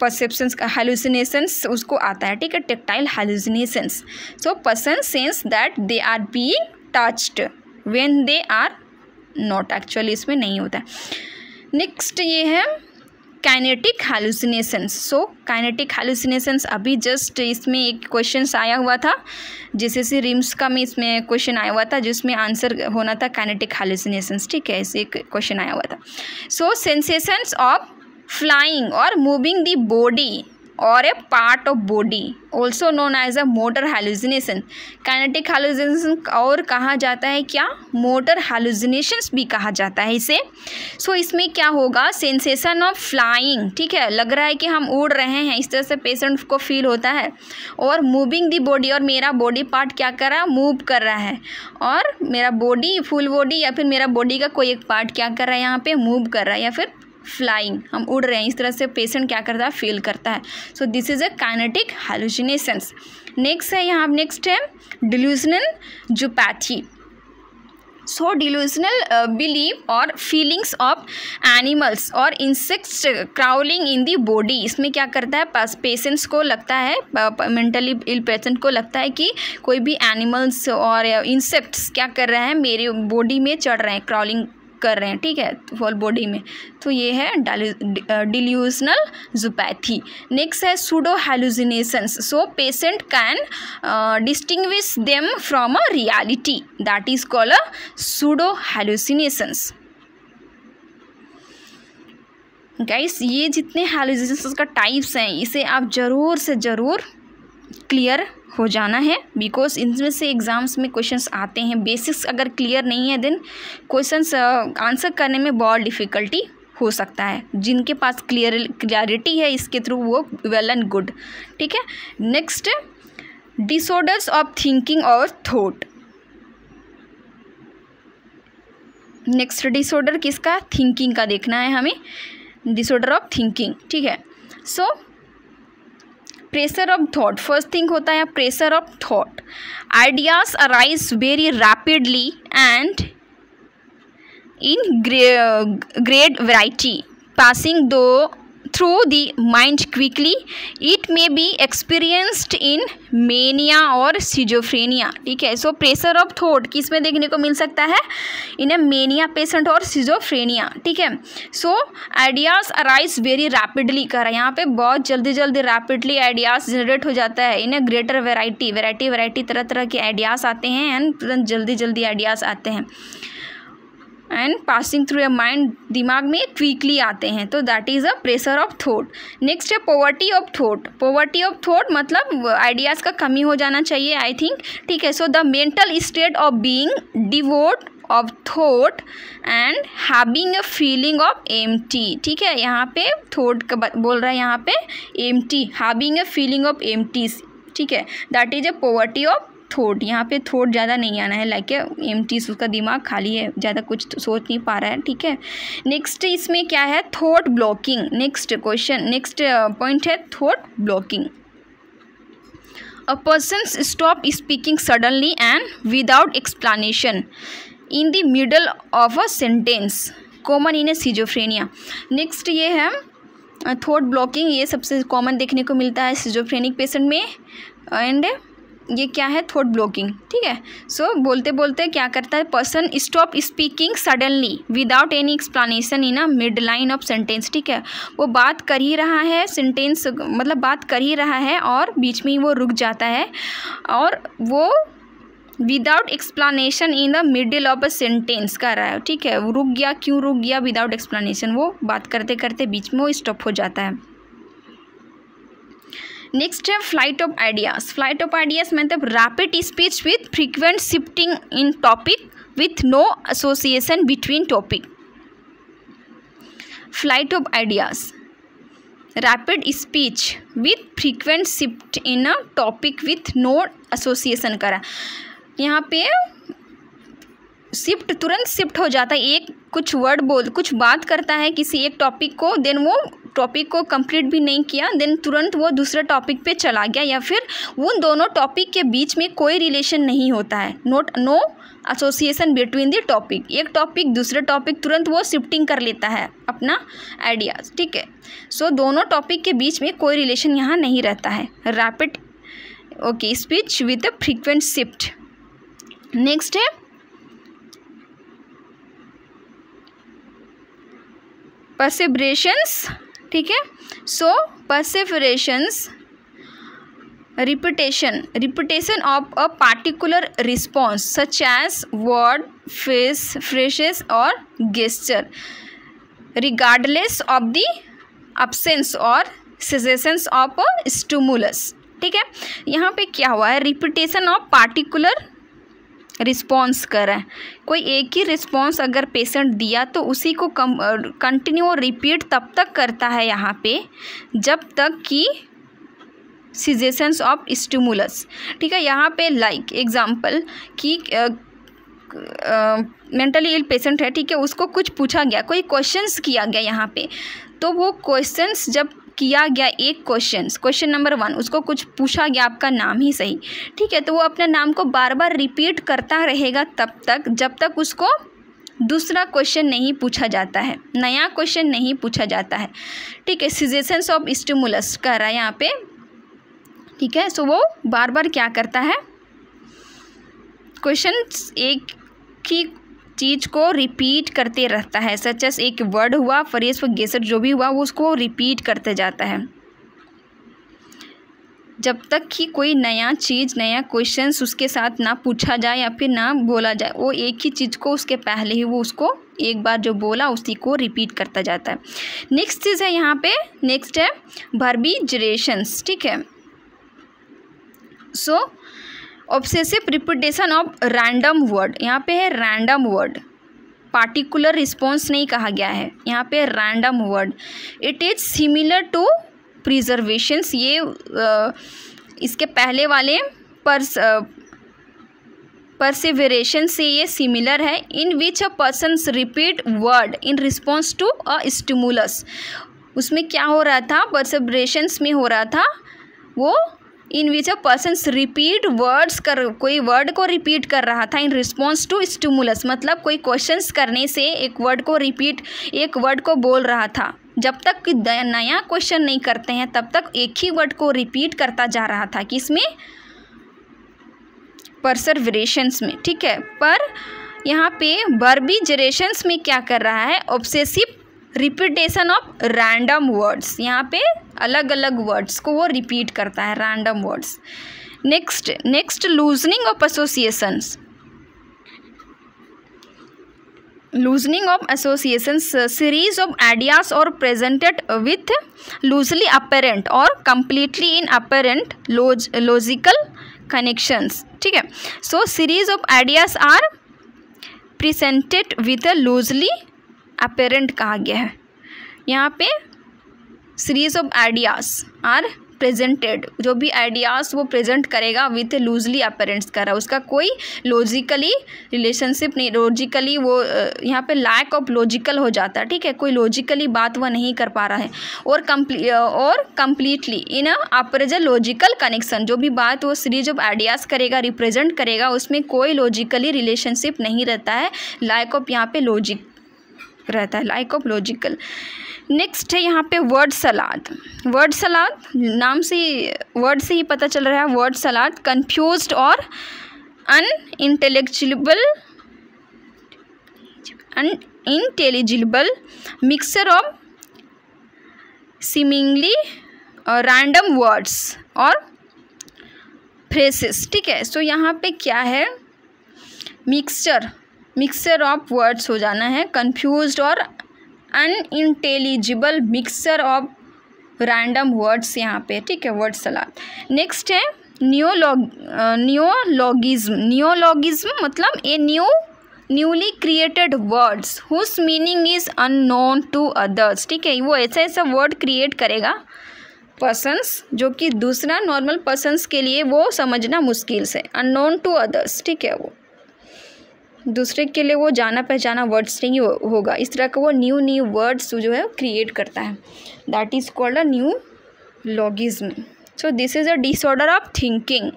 परसेप्शंस का हैलुसिनेशंस उसको आता है, ठीक है, tactile hallucinations. So person sense that they are being touched when they are not, actually इसमें नहीं होता है। नेक्स्ट ये है काइनेटिक हैलुसिनेशंस। सो काइनेटिक हैलुसिनेशंस अभी जस्ट इसमें एक क्वेश्चन आया हुआ था, जैसे रिम्स का में इसमें क्वेश्चन आया हुआ था जिसमें आंसर होना था काइनेटिक हैलुसिनेशंस, ठीक है, ऐसे एक क्वेश्चन आया हुआ था। सो सेंसेशंस ऑफ फ्लाइंग और मूविंग द बॉडी और a part of body also known as a motor hallucination. Kinetic hallucination और कहा जाता है क्या, मोटर हैलुसिनेशंस भी कहा जाता है इसे। सो इसमें क्या होगा, सेंसेशन ऑफ फ्लाइंग, ठीक है, लग रहा है कि हम उड़ रहे हैं, इस तरह से पेशेंट को फील होता है। और मूविंग द बॉडी, और मेरा बॉडी पार्ट क्या कर रहा है, मूव कर रहा है, और मेरा बॉडी फुल बॉडी या फिर मेरा बॉडी का कोई एक पार्ट क्या कर रहा है, यहाँ पे मूव कर रहा है, या फिर फ्लाइंग, हम उड़ रहे हैं, इस तरह से पेशेंट क्या करता है, फील करता है। So this is a kinetic hallucinations. Next है यहाँ, नेक्स्ट है delusional zoopathy. So delusional believe और फीलिंग्स ऑफ एनिमल्स और insects crawling in the body. इसमें क्या करता है, पेशेंट्स को लगता है, मेंटली इल पेशेंट को लगता है कि कोई भी एनिमल्स और इंसेक्ट्स क्या कर रहे हैं, मेरे बॉडी में चढ़ रहे हैं, क्राउलिंग कर रहे हैं, ठीक है, होल बॉडी में। तो ये है डिल्यूजनल ज़ूपैथी। नेक्स्ट है pseudo hallucinations. So patient can distinguish them from a reality, that is called a pseudo hallucinations. Guys, ये जितने हैलुसिनेशंस का टाइप्स हैं इसे आप ज़रूर से ज़रूर क्लियर हो जाना है, बिकॉज इनमें से एग्ज़ाम्स में क्वेश्चंस आते हैं। बेसिक्स अगर क्लियर नहीं है देन क्वेश्चंस आंसर करने में बहुत डिफ़िकल्टी हो सकता है। जिनके पास क्लियरिटी है इसके थ्रू वो वेल एंड गुड, ठीक है। नेक्स्ट, डिसऑर्डर्स ऑफ थिंकिंग और थॉट। नेक्स्ट डिसऑर्डर किसका, थिंकिंग का देखना है हमें, डिसऑर्डर ऑफ थिंकिंग, ठीक है। So pressure of thought, first thing होता है pressure of thought. Ideas arise very rapidly and in great variety passing through the mind quickly. It may be experienced in mania और schizophrenia, ठीक है। So pressure of thought किस में देखने को मिल सकता है, इन ए मेनिया पेशेंट और सिजोफ्रेनिया, ठीक है। सो आइडियाज अराइज वेरी रैपिडली कर रहा है, यहाँ पे बहुत जल्दी रैपिडली आइडियाज जनरेट हो जाता है। इन ए ग्रेटर वैरायटी तरह तरह के आइडियाज़ आते हैं एंड जल्दी आइडियाज़ आते हैं। And passing through a mind, दिमाग में क्विकली आते हैं, तो that is a pressure of thought. Next है poverty of thought. Poverty of thought मतलब आइडियाज़ का कमी हो जाना चाहिए, आई थिंक, ठीक है। So the mental state of being devoid of thought and having a feeling of empty, ठीक है। यहाँ पे थॉट का बोल रहा है, यहाँ पे empty, having a feeling of empty, ठीक है, that is a poverty of thought. यहाँ पे थॉट ज़्यादा नहीं आना है, लाइक एम्प्टी, उसका दिमाग खाली है, ज़्यादा कुछ सोच नहीं पा रहा है, ठीक है। नेक्स्ट इसमें क्या है, थॉट ब्लॉकिंग। नेक्स्ट पॉइंट है thought blocking. A person stop speaking suddenly and without explanation in the middle of a sentence, common in A schizophrenia. Next ये है थॉट ब्लॉकिंग, ये सबसे कॉमन देखने को मिलता है सिजोफ्रेनिक पेशेंट में। एंड ये क्या है, थॉट ब्लॉकिंग, ठीक है। सो बोलते बोलते क्या करता है, person stop speaking suddenly without any explanation in a mid line of sentence, ठीक है। वो बात कर ही रहा है, सेंटेंस मतलब बात कर ही रहा है और बीच में ही वो रुक जाता है, और वो without explanation in the middle of a sentence कर रहा है, ठीक है। वो रुक गया, क्यों रुक गया, विदाउट एक्सप्लेनेशन, वो बात करते करते बीच में वो स्टॉप हो जाता है। नेक्स्ट है flight of ideas. Flight of ideas मतलब rapid speech with frequent shifting in topic with no association between topic. Flight of ideas, rapid speech with frequent shift in a topic with no association करा। यहाँ पे shift, तुरंत shift हो जाता है, एक कुछ वर्ड बोल, कुछ बात करता है किसी एक टॉपिक को, देन वो टॉपिक को कंप्लीट भी नहीं किया, देन तुरंत वो दूसरे टॉपिक पे चला गया, या फिर उन दोनों टॉपिक के बीच में कोई रिलेशन नहीं होता है, no association between the topic. एक टॉपिक दूसरे टॉपिक तुरंत वो शिफ्टिंग कर लेता है अपना आइडियाज़, ठीक है। सो दोनों टॉपिक के बीच में कोई रिलेशन यहाँ नहीं रहता है। Rapid okay speech with a frequent shift. Next है परसेवरेशंस, ठीक है। So perseverations, repetition of a particular response such as word, face, phrases और gesture regardless of the absence और सेसेशंस ऑफ स्टिमुलस, ठीक है। यहाँ पे क्या हुआ है, रिपीटेशन ऑफ पार्टिकुलर रिस्पॉन्स कर रहा है, कोई एक ही रिस्पॉन्स अगर पेशेंट दिया तो उसी को कंटिन्यू और रिपीट तब तक करता है यहाँ पे जब तक कि सेसेशंस ऑफ स्टिमुलस, ठीक है। यहाँ पे लाइक एग्जांपल कि मेंटली इल पेशेंट है, ठीक है, उसको कुछ पूछा गया, कोई क्वेश्चंस किया गया यहाँ पे, तो वो क्वेश्चंस जब किया गया, एक क्वेश्चन नंबर 1 उसको कुछ पूछा गया, आपका नाम ही सही, ठीक है, तो वो अपने नाम को बार बार रिपीट करता रहेगा तब तक जब तक उसको दूसरा क्वेश्चन नहीं पूछा जाता है, नया क्वेश्चन नहीं पूछा जाता है, ठीक है। सेसेशंस ऑफ स्टिमुलस कर रहा है यहाँ पे, ठीक है। सो वो बार बार क्या करता है, क्वेश्चन एक ही चीज़ को रिपीट करते रहता है, सच एस एक वर्ड हुआ, फ्रेज, गेसर जो भी हुआ वो उसको रिपीट करते जाता है जब तक कि कोई नया चीज़, नया क्वेश्चंस उसके साथ ना पूछा जाए या फिर ना बोला जाए। वो एक ही चीज़ को उसके पहले ही वो उसको एक बार जो बोला उसी को रिपीट करता जाता है। नेक्स्ट चीज़ है यहाँ पे, नेक्स्ट है वर्बिजरेशंस, ठीक है। So obsessive repetition of random word, यहाँ पे है रैंडम वर्ड, पार्टिकुलर रिस्पॉन्स नहीं कहा गया है, यहाँ पे random word. It is similar to preservations, ये इसके पहले वाले परसिवरेशन से ये सिमिलर है। In which a persons repeat word in response to a stimulus, उसमें क्या हो रहा था, परसिवरेशंस में हो रहा था वो इन which a persons repeat words कर, कोई वर्ड को रिपीट कर रहा था इन रिस्पॉन्स टू स्टिमुलस, मतलब कोई क्वेश्चंस करने से एक वर्ड को रिपीट, एक वर्ड को बोल रहा था, जब तक कि नया क्वेश्चन नहीं करते हैं तब तक एक ही वर्ड को रिपीट करता जा रहा था, किसमें, परसिवरेशंस में, ठीक है। पर यहाँ पे वर्बिजरेशंस में क्या कर रहा है, obsessive repetition of random words, यहाँ पे अलग अलग वर्ड्स को वो रिपीट करता है, random words. Next loosening of associations, loosening of associations, series of ideas और प्रेजेंटेड विथ लूजली अपेरेंट और completely inapparent logical connections, ठीक है। So series of ideas are presented with a loosely apparent कहा गया है, यहाँ पे series of ideas are presented, जो भी आइडियाज़ वो प्रेजेंट करेगा विथ लूजली अपेरेंट्स कर रहा है, उसका कोई लॉजिकली रिलेशनशिप नहीं, लॉजिकली वो यहाँ पे लैक ऑफ लॉजिकल हो जाता है, ठीक है, कोई लॉजिकली बात वह नहीं कर पा रहा है, और कंप्लीटली इन अप्रेजल लॉजिकल कनेक्शन, जो भी बात वो सीरीज ऑफ आइडियाज़ करेगा, रिप्रेजेंट करेगा, उसमें कोई लॉजिकली रिलेशनशिप नहीं रहता है, लैक ऑफ यहाँ पे लॉजिक रहता है, लैक ऑफ लॉजिकल। नेक्स्ट है यहाँ पे वर्ड सलाद। वर्ड सलाद नाम से वर्ड से ही पता चल रहा है, वर्ड सलाद कंफ्यूज्ड और unintelligible mixture of seemingly random words और फ्रेसेस। ठीक है, सो यहाँ पे क्या है, मिक्सचर ऑफ वर्ड्स हो जाना है, कंफ्यूज्ड और unintelligible mixture of random words यहाँ पे। ठीक है, वर्ड सलाद। नेक्स्ट है नियोलॉगिज्म मतलब a newly created words whose meaning is unknown to others. ठीक है, वो ऐसा वर्ड क्रिएट करेगा पर्सन्स जो कि दूसरा नॉर्मल पर्सन्स के लिए वो समझना मुश्किल से, अननोन टू अदर्स। ठीक है, वो दूसरे के लिए वो जाना पहचाना वर्ड्स नहीं होगा, इस तरह का वो न्यू वर्ड्स जो है क्रिएट करता है, that is called a neologism. So this is a disorder of thinking.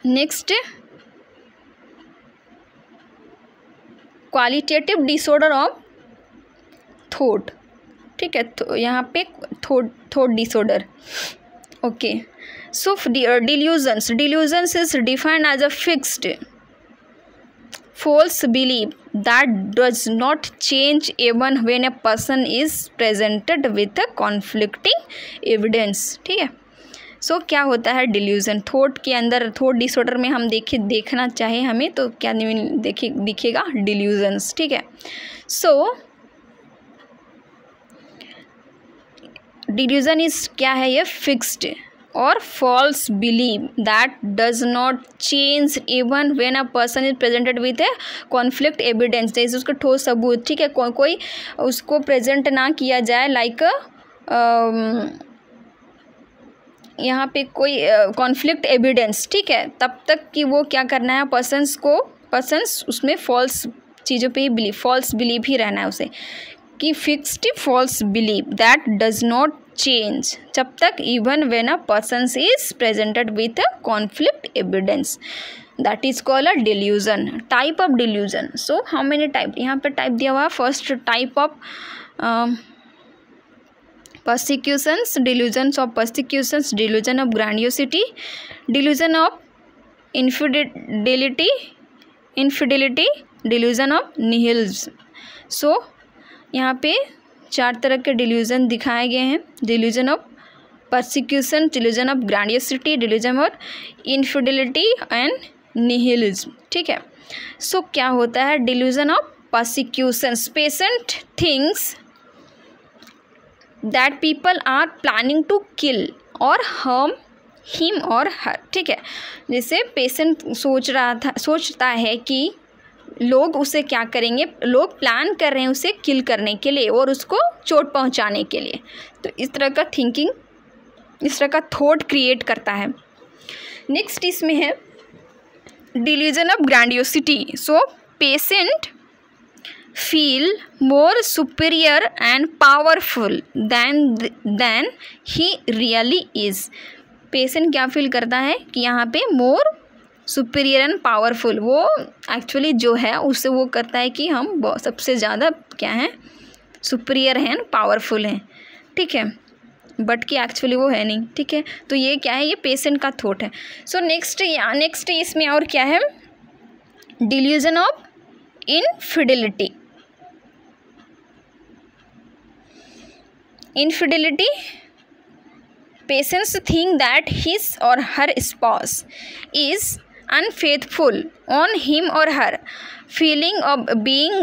Next qualitative disorder of thought. ठीक है, तो यहाँ पे thought disorder. Okay, so delusions is defined as a fixed false belief that does not change even when a person is presented with a conflicting evidence। ठीक है, so क्या होता है डिल्यूजन, थॉट के अंदर, थॉट डिसऑर्डर में हम देखना चाहे हमें तो क्या दिखेगा, डिल्यूजन्स। ठीक है, सो डिल्यूजन इज क्या है, ये फिक्स्ड और false believe that does not change even when a person is presented with a conflict evidence. जैसे उसका ठोस सबूत, ठीक है, कोई उसको प्रेजेंट ना किया जाए, लाइक यहाँ पे कोई कॉन्फ्लिक्ट एविडेंस। ठीक है, तब तक कि वो क्या करना है, पर्सन्स उसमें फॉल्स चीज़ों पे ही बिलीव, फॉल्स बिलीव ही रहना है उसे, कि fixed false believe that does not change जब तक even when a person is presented with a conflict evidence, that is called a delusion, type of delusion। so how many type, यहाँ पे type दिया हुआ है। First type of persecutions, delusions of persecutions, delusion of grandiosity, delusion of infidelity, delusion of nihilism। so यहाँ पे 4 तरह के delusion दिखाए गए हैं, delusion of persecution, delusion of grandiosity, delusion of infidelity and nihilism. ठीक है, सो क्या होता है delusion of persecution, patient things that people are planning to kill और हार्म हिम और हर। ठीक है, जैसे पेशेंट सोचता है कि लोग उसे क्या करेंगे, लोग प्लान कर रहे हैं उसे किल करने के लिए और उसको चोट पहुंचाने के लिए, तो इस तरह का थिंकिंग, इस तरह का थॉट क्रिएट करता है। नेक्स्ट इसमें है delusion of grandiosity. So patient feel more superior and powerful than he really is. Patient क्या फील करता है कि यहाँ पे मोर सुपीरियर एंड पावरफुल, वो एक्चुअली जो है उससे वो करता है कि हम सबसे ज़्यादा क्या हैं, सुपीरियर हैं, पावरफुल हैं। ठीक है, बट कि एक्चुअली वो है नहीं। ठीक है, तो ये क्या है, ये पेशेंट का थॉट है। सो नेक्स्ट इसमें और क्या है, delusion of infidelity. Patients think that his or her spouse is unfaithful on him or her, feeling of being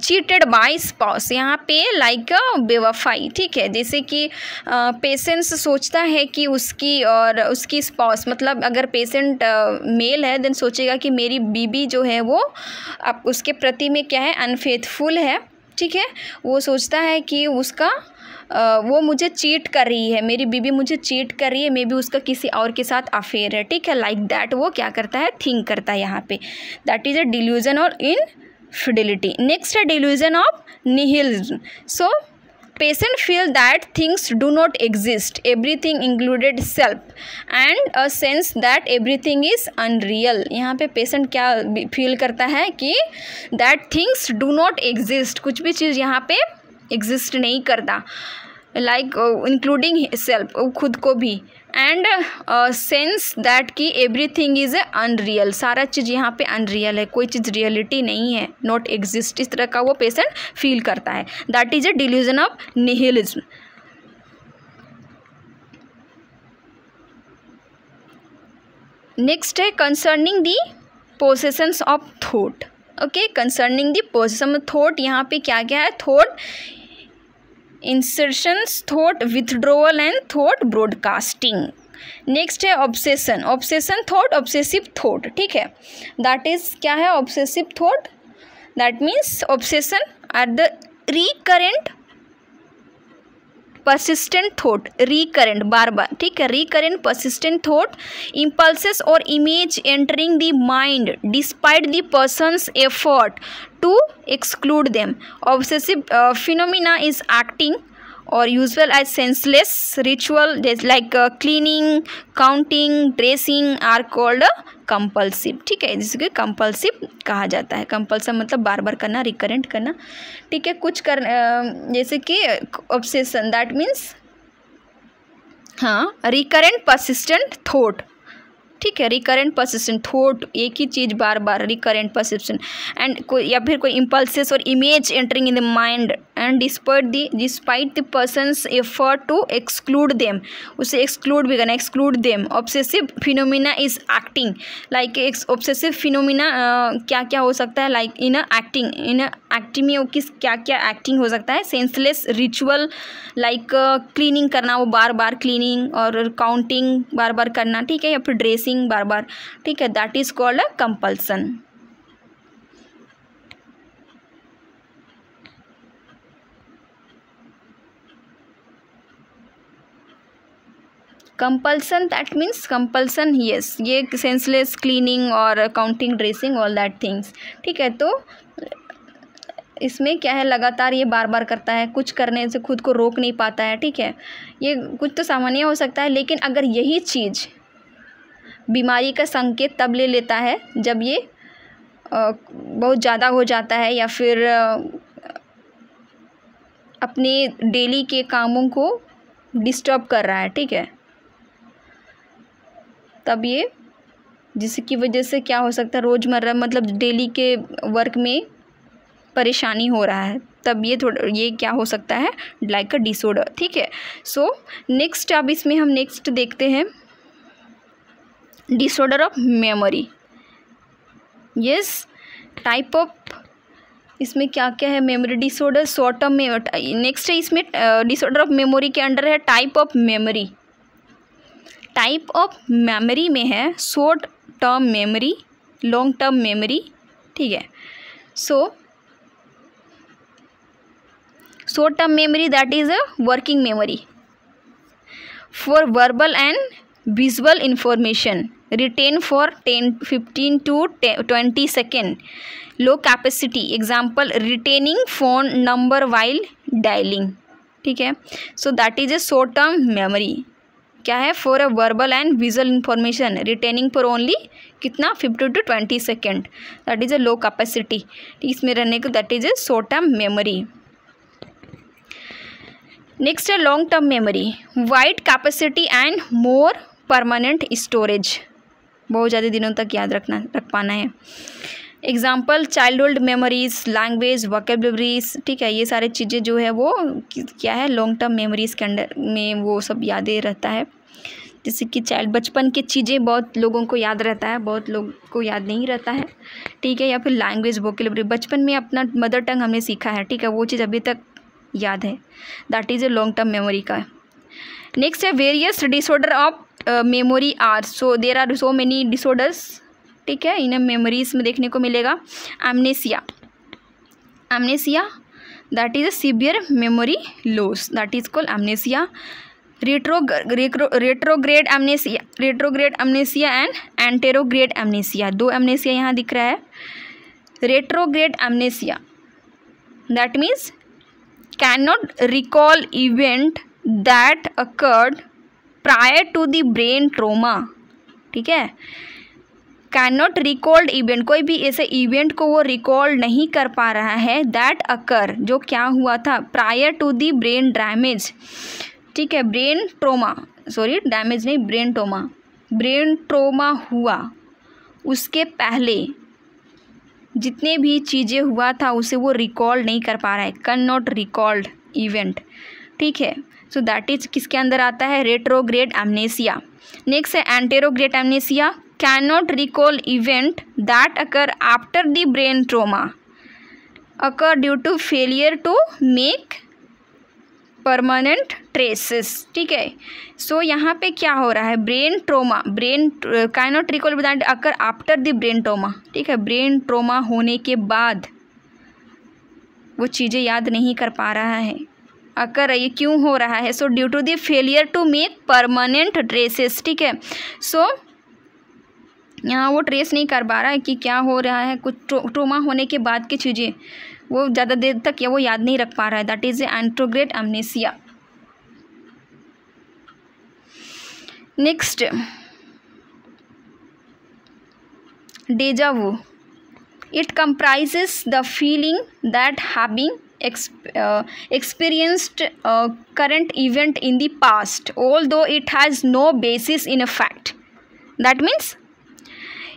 cheated by spouse। यहाँ पे लाइक बेवफाई। ठीक है, जैसे कि पेशेंट्स सोचता है कि उसकी और उसकी स्पाउस, मतलब अगर पेशेंट मेल है देन सोचेगा कि मेरी बीबी जो है वो अब उसके प्रति में क्या है, अनफेथफुल है। ठीक है, वो सोचता है कि उसका वो मुझे चीट कर रही है, मेरी बीबी मुझे चीट कर रही है, मे बी उसका किसी और के साथ अफेयर है। ठीक है, लाइक दैट वो क्या करता है, थिंक करता है यहाँ पे, दैट इज़ अ डिल्यूजन और इनफिडेलिटी। नेक्स्ट है delusion of nihilism. So patient feel that things do not exist, everything included self, and a sense that everything is unreal. यहाँ पे पेशेंट क्या फील करता है कि that things do not exist, कुछ भी चीज़ यहाँ पे एग्जिस्ट नहीं करता, लाइक इंक्लूडिंग सेल्फ, खुद को भी, एंड सेंस दैट कि एवरीथिंग इज़ अनरियल, सारा चीज़ यहाँ पे अनरियल है, कोई चीज़ रियलिटी नहीं है, नॉट एग्जिस्ट, इस तरह का वो पेशेंट फील करता है. That is a delusion of nihilism. Next है concerning the possessions of thought. Okay, concerning the possession of thought, यहाँ पे क्या क्या है? Thought insertions, thought withdrawal and thought broadcasting. Next है obsession. Obsession thought, obsessive thought. ठीक है, that is क्या है? Obsessive thought. That means obsession are the recurrent persistent thought, recurrent, बार बार. ठीक है, recurrent persistent thought, impulses or image entering the mind despite the person's effort to exclude them. Obsessive phenomena is acting or usual as senseless ritual like cleaning, counting, dressing are called compulsive. ठीक है, जिसको compulsive कहा जाता है. Compulsive मतलब बार बार करना, recurrent करना. ठीक है, कुछ कर जैसे कि ऑब्सेशन, दैट मीन्स हाँ रिकरेंट परसिस्टेंट थॉट. ठीक है, रिकरेंट परसिस्टेंट थॉट, एक ही चीज़ बार बार, रिकरेंट परसिस्टेंट. एंड कोई या फिर कोई इम्पल्सेस और image entering in the mind and despite the person's effort to exclude them, उसे एक्सक्लूड भी करना, exclude them. Obsessive phenomena is acting, like obsessive phenomena क्या क्या हो सकता है? लाइक इन एक्टिंग में किस क्या क्या एक्टिंग हो सकता है? सेंसलेस रिचुअल, लाइक क्लीनिंग करना, वो बार बार क्लीनिंग, और काउंटिंग बार बार करना. ठीक है, या फिर ड्रेसिंग बार बार. ठीक है, that is called a compulsion. Compulsion, that means compulsion, yes, ये सेंसलेस क्लीनिंग और counting, dressing, all that things. ठीक है, तो इसमें क्या है? लगातार ये बार बार करता है, कुछ करने से खुद को रोक नहीं पाता है. ठीक है, ये कुछ तो सामान्य हो सकता है, लेकिन अगर यही चीज़ बीमारी का संकेत तब ले लेता है जब ये बहुत ज़्यादा हो जाता है, या फिर अपने डेली के कामों को डिस्टर्ब कर रहा है. ठीक है, तब ये, जिसकी वजह से क्या हो सकता है? रोज़मर्रा मतलब डेली के वर्क में परेशानी हो रहा है, तब ये क्या हो सकता है? Like a disorder. ठीक है, सो नेक्स्ट, अब इसमें हम नेक्स्ट देखते हैं disorder of memory. Yes, type of, इसमें क्या क्या है? मेमोरी डिसऑर्डर, शॉर्ट टर्म में. नेक्स्ट है इसमें डिसऑर्डर ऑफ मेमोरी के अंडर है type of memory. Type of memory में है short term memory, long term memory. ठीक है, so short term memory that is a working memory for verbal and visual information, retain for 15 to 20 second, low capacity, example retaining phone number while dialing. ठीक है, so that is a short term memory. क्या है? for a verbal and visual information, retaining for only कितना? 15 to 20 second, that is a low capacity. इसमें रहने को that is a short term memory. Next है long term memory, wide capacity and more permanent storage, बहुत ज़्यादा दिनों तक याद रख पाना है. Example childhood memories, language, vocabularies. ठीक है, ये सारी चीज़ें जो है वो क्या है? लॉन्ग टर्म मेमोरीज के अंडर में वो सब यादें रहता है. जैसे कि बचपन की चीज़ें बहुत लोगों को याद रहता है, बहुत लोगों को याद नहीं रहता है. ठीक है, या फिर लैंग्वेज, वोकेबलरी, बचपन में अपना मदर टंग हमने सीखा है. ठीक है, वो चीज़ अभी तक याद है, that is a long term memory का. नेक्स्ट है various disorder of memory are. So there are so many disorders. ठीक है, इन्हें मेमोरीज में देखने को मिलेगा. Amnesia, amnesia that is a severe memory loss, that is called amnesia. Retrograde amnesia, retrograde amnesia and anterograde amnesia, दो amnesia यहाँ दिख रहा है. Retrograde amnesia that means cannot recall event that occurred prior to the brain trauma, ठीक है। Cannot recalled event, कोई भी ऐसे इवेंट को वो रिकॉल नहीं कर पा रहा है, दैट अकर, जो क्या हुआ था, prior to the brain damage, ठीक है, ब्रेन ट्रोमा, सॉरी डैमेज नहीं, ब्रेन ट्रोमा, ब्रेन ट्रोमा हुआ उसके पहले जितने भी चीज़ें हुआ था उसे वो रिकॉल नहीं कर पा रहा है, कैन नॉट रिकॉल्ड इवेंट, ठीक है। सो दैट इज किसके अंदर आता है, रेट्रोग्रेड एमनेसिया। नेक्स्ट है anterograde amnesia, can not recall event that occur after the brain trauma occur due to failure to make permanent traces, ठीक है। सो यहाँ पे क्या हो रहा है, brain trauma, brain can not recall that occur after the brain trauma, ठीक है, ब्रेन ट्रोमा होने के बाद वो चीज़ें याद नहीं कर पा रहा है, अकर ये क्यों हो रहा है, so due to the failure to make permanent traces, ठीक है। सो यहाँ वो ट्रेस नहीं कर पा रहा है कि क्या हो रहा है, कुछ ट्रोमा होने के बाद की चीज़ें वो ज़्यादा देर तक या वो याद नहीं रख पा रहा है, that is anterograde amnesia. Next deja vu, it comprises the feeling that having experienced a current event in the past although it has no basis in a fact, that means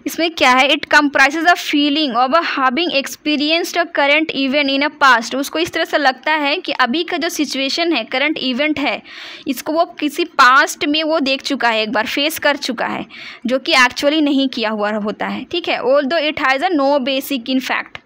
इसमें क्या है, it comprises a feeling of having experienced a current event in a past, उसको इस तरह से लगता है कि अभी का जो सिचुएशन है, करंट इवेंट है, इसको वो किसी पास्ट में वो देख चुका है, एक बार फेस कर चुका है, जो कि एक्चुअली नहीं किया हुआ होता है, ठीक है। Although it has a no basic in fact,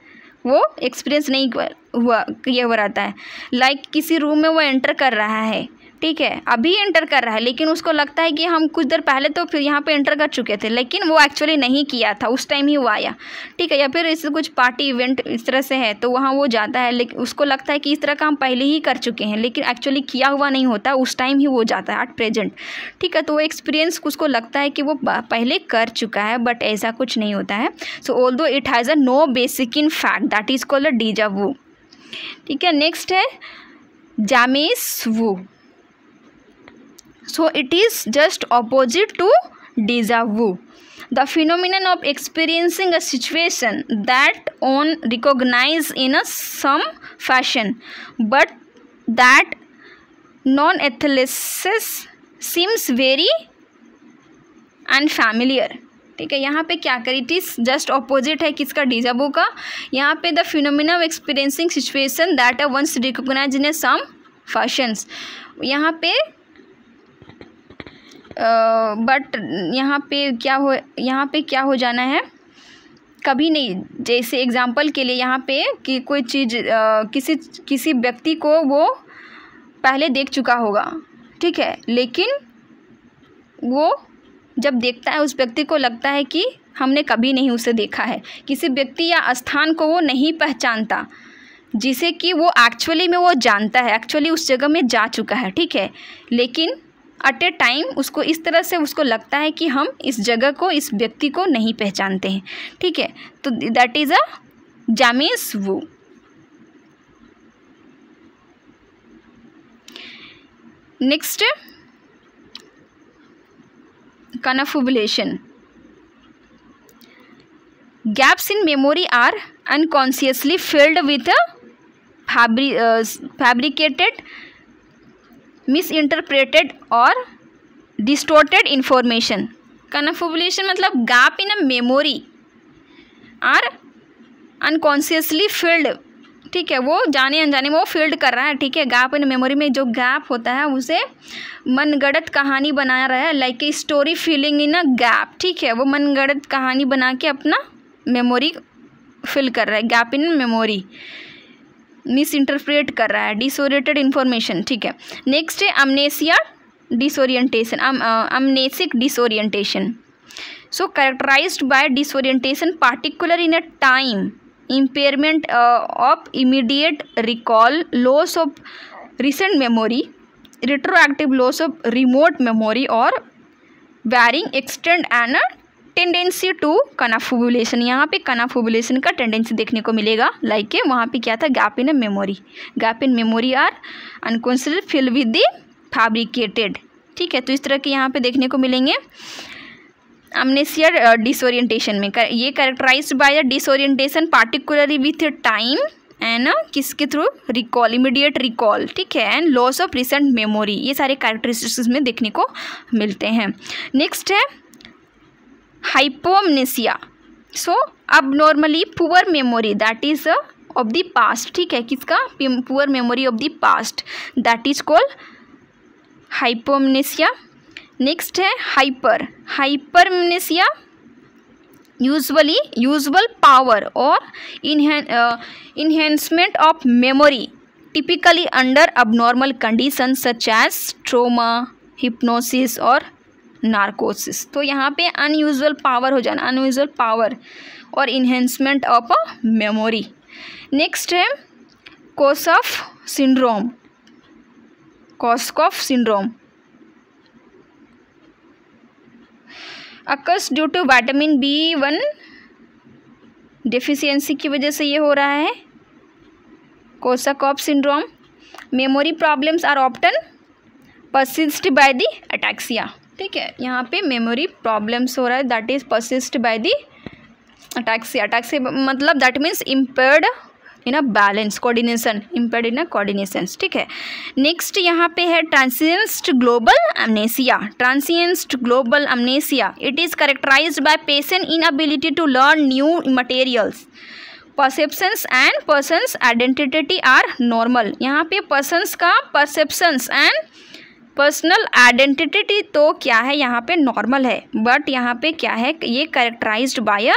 वो एक्सपीरियंस नहीं हुआ किया हुआ रहता है। लाइक किसी रूम में वो एंटर कर रहा है, ठीक है, अभी एंटर कर रहा है, लेकिन उसको लगता है कि हम कुछ देर पहले तो फिर यहाँ पे एंटर कर चुके थे, लेकिन वो एक्चुअली नहीं किया था, उस टाइम ही वो आया, ठीक है। या फिर इससे कुछ पार्टी इवेंट इस तरह से है तो वहाँ वो जाता है, लेकिन उसको लगता है कि इस तरह का हम पहले ही कर चुके हैं, लेकिन एक्चुअली किया हुआ नहीं होता, उस टाइम ही वो जाता है एट प्रेजेंट, ठीक है। तो वो एक्सपीरियंस उसको लगता है कि वो पहले कर चुका है, बट ऐसा कुछ नहीं होता है। So although it has a no basic in fact, that is called a deja vu, ठीक है। नेक्स्ट है James Wu, so it is just opposite to deja vu, the phenomenon of experiencing a situation that one recognize in a some fashion but that non-athlesis seems very unfamiliar, ठीक है। यहाँ पे क्या करें, it is just opposite है किसका, डेजा वू का। यहाँ पे the phenomena of experiencing situation that are once recognized in some fashions, यहाँ पे बट यहाँ पे क्या हो जाना है, कभी नहीं, जैसे एग्जांपल के लिए यहाँ पे कि कोई चीज़ किसी व्यक्ति को वो पहले देख चुका होगा, ठीक है, लेकिन वो जब देखता है उस व्यक्ति को लगता है कि हमने कभी नहीं उसे देखा है, किसी व्यक्ति या स्थान को वो नहीं पहचानता जिसे कि वो एक्चुअली में वो जानता है, एक्चुअली उस जगह में जा चुका है, ठीक है, लेकिन एट ए टाइम उसको इस तरह से उसको लगता है कि हम इस जगह को, इस व्यक्ति को नहीं पहचानते हैं, ठीक है। तो that is a jamais vu. Next confabulation, gaps in memory are unconsciously filled with a fabricated, misinterpreted or distorted information. Confabulation मतलब gap in a memory are unconsciously filled, ठीक है, वो जाने अनजाने में वो फील्ड कर रहा है, ठीक है। गैप इन मेमोरी में जो गैप होता है उसे मनगढ़ंत कहानी बना रहा है, like a story feeling in a gap, ठीक है, वो मनगढ़ंत कहानी बना के अपना मेमोरी फिल कर रहा है, gap in memory, misinterpret कर रहा है, डिसोरिएंटेड इन्फॉर्मेशन, ठीक है। नेक्स्ट है amnesia disorientation, amnesic disorientation, so characterized by disorientation particular in a time, impairment of immediate recall, loss of recent memory, retroactive loss of remote memory or varying extent and tendency to confabulation, यहाँ पे कनाफुबुलेशन का tendency देखने को मिलेगा। Like वहाँ पे क्या था, gap in memory, gap in memory are unconscious fill with the fabricated. ठीक है, तो इस तरह के यहाँ पे देखने को मिलेंगे। अमनेसिया डिसोरिएंटेशन में ये characterized by disorientation particularly with time and किसके थ्रू, रिकॉल, इमीडिएट रिकॉल। ठीक है, and loss of recent memory, ये सारे कैरेक्टरिस्टिक्स में देखने को मिलते हैं। नेक्स्ट है हाइपोमनेसिया। सो अब normally poor memory that is of the past. ठीक है, किसका, poor memory of the past, that is called hypomnesia. Next है hypermnesia, usual power or enhancement of memory typically under abnormal condition such as trauma, hypnosis or narcosis. तो यहाँ पे unusual power हो जाना, unusual power or enhancement of memory. Next है Korsakoff syndrome occurs due to vitamin B1 deficiency की वजह से ये हो रहा है, Korsakoff syndrome. Memory problems are often persist by the ataxia. ठीक है, यहाँ पे मेमोरी प्रॉब्लम्स हो रहा है, that is persist by the ataxia. Ataxia मतलब that means impaired in a balance, coordination, impaired in a coordination. ठीक है, नेक्स्ट यहाँ पे है transient global amnesia. Transient global amnesia, it is characterized by patient inability to learn new materials, perceptions and person's identity are normal. यहाँ पे persons का perceptions and personal identity तो क्या है, यहाँ पे नॉर्मल है, बट यहाँ पे क्या है, ये characterized by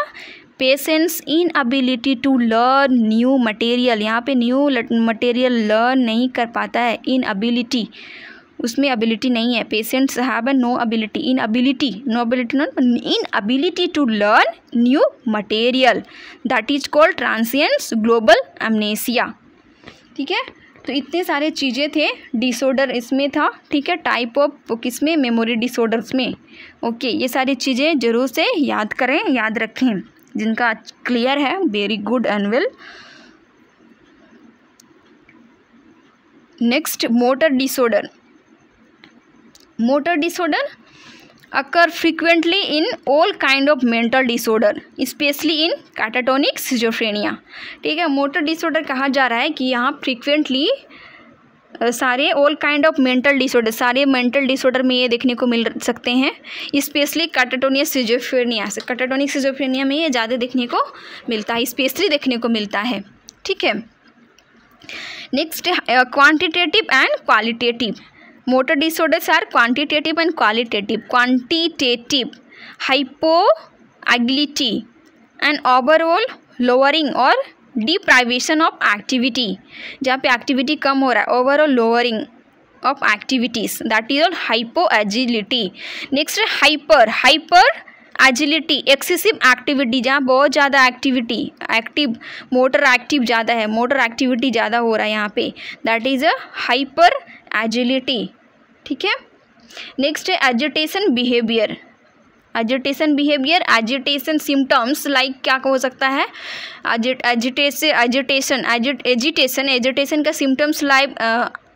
patients inability to learn new material. यहाँ पे न्यू मटेरियल लर्न नहीं कर पाता है, इनएबिलिटी, उसमें एबिलिटी नहीं है। Patients have a no ability, inability to learn new material, that is called transient global amnesia. ठीक है, तो इतने सारे चीज़ें थे, डिसऑर्डर इसमें था। ठीक है, टाइप ऑफ किसमें, मेमोरी डिसऑर्डर्स में। ओके, ये सारी चीज़ें जरूर से याद करें, याद रखें, जिनका क्लियर है, very good and well. Next motor disorder. Motor disorder occur frequently in all kind of mental disorder, especially in catatonic schizophrenia। ठीक है, मोटर डिसऑर्डर कहा जा रहा है कि यहाँ फ्रीक्वेंटली सारे all kind of mental disorder, सारे मेंटल डिसऑर्डर में ये देखने को मिल सकते हैं, specially catatonic schizophrenia. Catatonic schizophrenia में ये ज़्यादा देखने को मिलता है, स्पेशली देखने को मिलता है। ठीक है, next quantitative and qualitative. Motor disorders are quantitative and qualitative. Quantitative hypoagility and overall lowering or deprivation of activity, जहाँ पे एक्टिविटी कम हो रहा है, overall lowering of activities, that is all hypoagility. Next hyper agility, excessive activity, जहाँ बहुत ज़्यादा active motor active ज़्यादा है, मोटर एक्टिविटी ज़्यादा हो रहा है यहाँ पे, that is a hyper agility. ठीक है, नेक्स्ट है agitation behaviour. Agitation symptoms like क्या हो सकता है, एजिटेशन का सिम्टम्स लाइक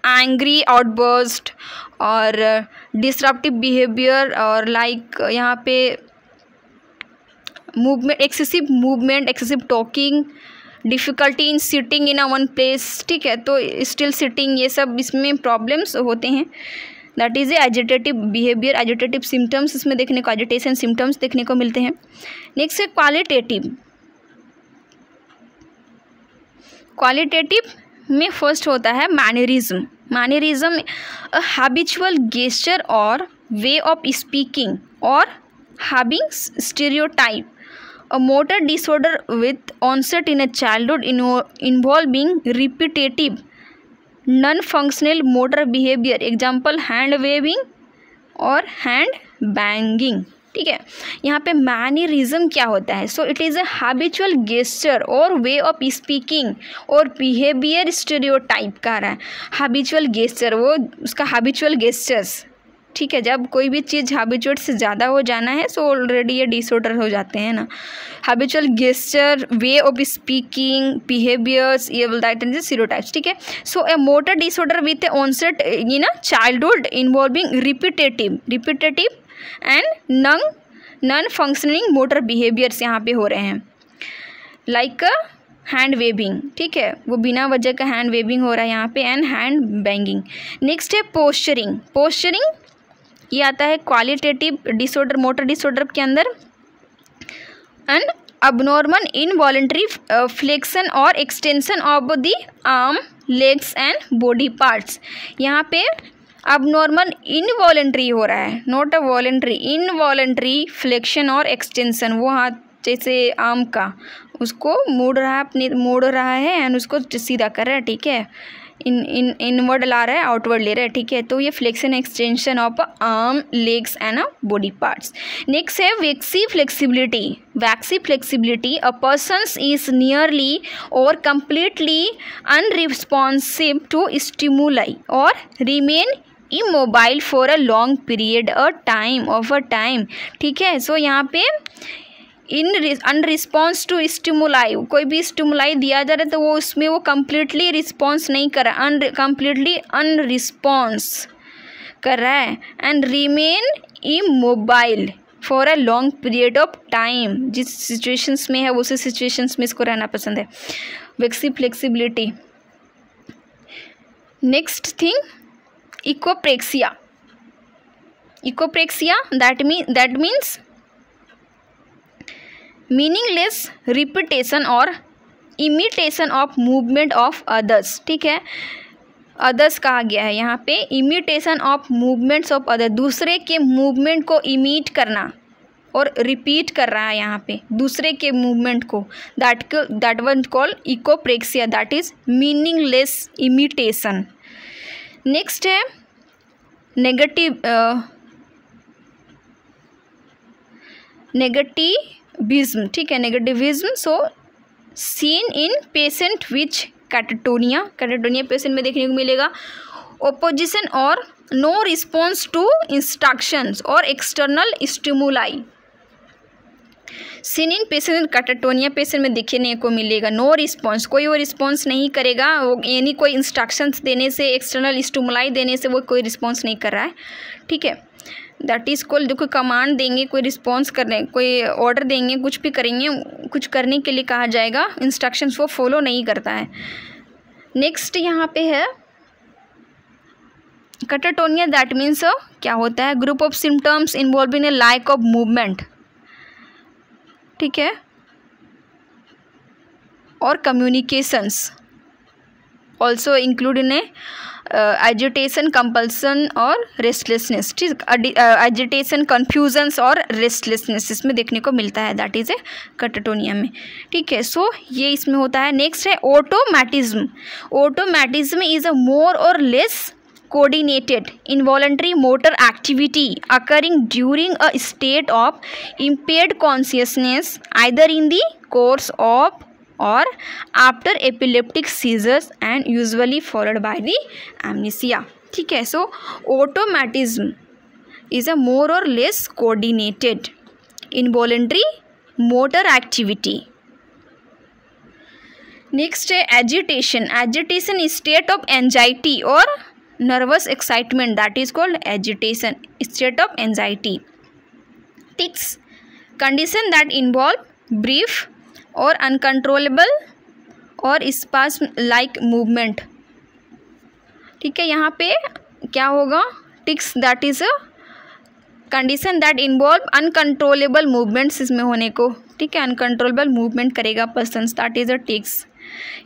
एंग्री आउटबर्स्ट और डिसरप्टिव बिहेवियर और लाइक यहाँ पे movement, excessive talking, difficulty in sitting in a one place. ठीक है, तो स्टिल सिटिंग, ये सब इसमें प्रॉब्लम्स होते हैं, दैट इज़ एजिटेटिव बिहेवियर, एजिटेटिव सिम्टम्स इसमें देखने को, एजिटेशन सिम्टम्स देखने को मिलते हैं। नेक्स्ट है क्वालिटेटिव में फर्स्ट होता है मैनरिज्म अ हैबिचुअल गेस्चर और वे ऑफ स्पीकिंग और having stereotype. A motor disorder with onset in a childhood involving repetitive non-functional motor behavior, example hand waving और hand banging। ठीक है, यहाँ पे मैनरिज्म क्या होता है, so it is a habitual gesture और वे ऑफ स्पीकिंग और बिहेवियर स्टीरियोटाइप कह रहा है। हैबिचुअल गेस्चर, वो उसका हैबिचुअल गेस्चर्स, ठीक है, जब कोई भी चीज़ हैबिचुअल से ज़्यादा हो जाना है सो ऑलरेडी ये डिसऑर्डर हो जाते हैं ना। Habitual gesture, way of speaking, behaviours, ये दैट एंड स्टीरियोटाइप्स, ठीक है। So a motor disorder with a onset in childhood involving repetitive and non functioning motor behaviours यहाँ पे हो रहे हैं, लाइक हैंड वेविंग, ठीक है, वो बिना वजह का हैंड वेविंग हो रहा है यहाँ पे, एंड हैंड बैंगिंग। नेक्स्ट है पोस्चरिंग ये आता है क्वालिटेटिव डिसऑर्डर, मोटर डिसऑर्डर के अंदर। एंड abnormal involuntary फ्लेक्शन और extension of the arm, legs and body parts. यहाँ पे abnormal इनवॉलेंट्री हो रहा है, not a voluntary, involuntary flexion और एक्सटेंशन, वो हाथ जैसे आर्म का उसको मोड़ रहा है एंड उसको सीधा कर रहा है, ठीक है, इनवर्ड ला रहा है, आउटवर्ड ले रहा है, ठीक है। तो ये flexion extension of arm, legs and body parts. Next है waxy flexibility, a person is nearly or completely unresponsive to stimuli or remain immobile for a long period of a time, ठीक है। सो यहाँ पे unresponse to stimuli, कोई भी stimuli दिया जा रहा है तो वो उसमें वो कम्प्लीटली रिस्पॉन्स नहीं कर रहा, कम्प्लीटली अनरिस्पॉन्स कर रहा है, and remain immobile for a long period of time, जिस सिचुएशंस में है उसी सिचुएशंस में इसको रहना पसंद है, waxy flexibility. Next thing echopraxia that means meaningless repetition or imitation of movement of others, ठीक है, अदर्स कहा गया है यहाँ पे, imitation of movements of other, दूसरे के मूवमेंट को इमिट करना और रिपीट कर रहा है यहाँ पे दूसरे के मूवमेंट को, that one called echopraxia, that is meaningless imitation. Next है नेगेटिविज्म, ठीक है, negativism. So seen in patient which catatonia patient में देखने को मिलेगा, ओपोजिशन और नो रिस्पॉन्स टू इंस्ट्रक्शंस और external stimuli. Seen in patient catatonia patient में देखने को मिलेगा नो रिस्पॉन्स, कोई वो रिस्पॉन्स नहीं करेगा, वो यानी कोई इंस्ट्रक्शंस देने से, एक्सटर्नल स्टिमुलाई देने से वो कोई रिस्पॉन्स नहीं कर रहा है, ठीक है। दैट इज कॉल्ड, कोई कमांड देंगे, कोई रिस्पॉन्स करने, कोई ऑर्डर देंगे, कुछ भी करेंगे, कुछ करने के लिए कहा जाएगा, इंस्ट्रक्शंस वो फॉलो नहीं करता है। नेक्स्ट यहाँ पे है कैटाटोनिया, दैट मीन्स क्या होता है, group of symptoms involve in a lack of movement, ठीक है, और communications also include in a agitation, compulsion और रेस्टलेसनेस, ठीक, एजिटेशन, कन्फ्यूजन्स और रेस्टलेसनेस इसमें देखने को मिलता है, दैट इज ए कैटाटोनिया में, ठीक है। सो ये इसमें होता है। नेक्स्ट है ऑटोमैटिज्म इज अ मोर और less coordinated involuntary motor activity occurring during a state of impaired consciousness either in the course of or after epileptic seizures and usually followed by the amnesia, ठीक है। सो automatism is a more or less coordinated involuntary motor activity. Next है agitation is state of anxiety or nervous excitement, that is called agitation, state of anxiety. Tics, condition that involve brief or uncontrollable or spasm like movement, ठीक है। यहाँ पे क्या होगा, tics that is a condition that involve uncontrollable movements इसमें होने को, ठीक है, अनकंट्रोलेबल मूवमेंट करेगा person, that is a tics,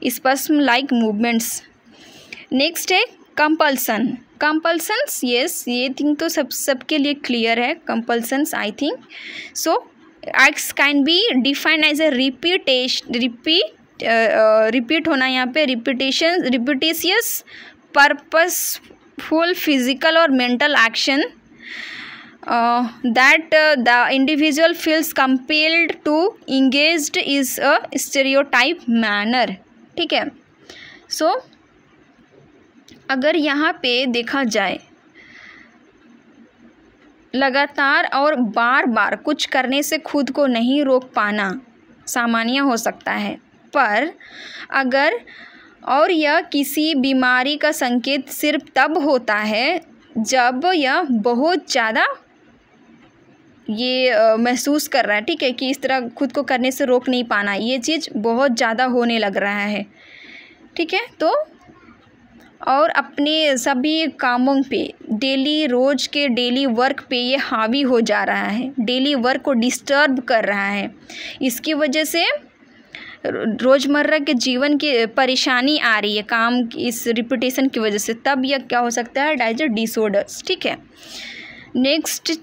spasm like movements. Next है कंपल्सन्स, यस, ये थिंग तो सबके लिए क्लियर है, compulsions I think. So acts can be defined as a repeat होना, यहाँ पे repetitious purposeful physical or mental action that the individual feels compelled to engaged is a stereotype manner, ठीक है। सो अगर यहाँ पे देखा जाए लगातार और बार बार कुछ करने से खुद को नहीं रोक पाना सामान्य हो सकता है, पर अगर और यह किसी बीमारी का संकेत सिर्फ तब होता है जब यह बहुत ज़्यादा महसूस कर रहा है, ठीक है, कि इस तरह खुद को करने से रोक नहीं पाना, ये चीज़ बहुत ज़्यादा होने लग रहा है, ठीक है। तो और अपने सभी कामों पे रोज़ के डेली वर्क पे ये हावी हो जा रहा है, डेली वर्क को डिस्टर्ब कर रहा है। इसकी वजह से रोज़मर्रा के जीवन की परेशानी आ रही है काम की इस रिपीटेशन की वजह से, तब यह क्या हो सकता है, डाइजेस्ट डिसऑर्डर्स, ठीक है। नेक्स्ट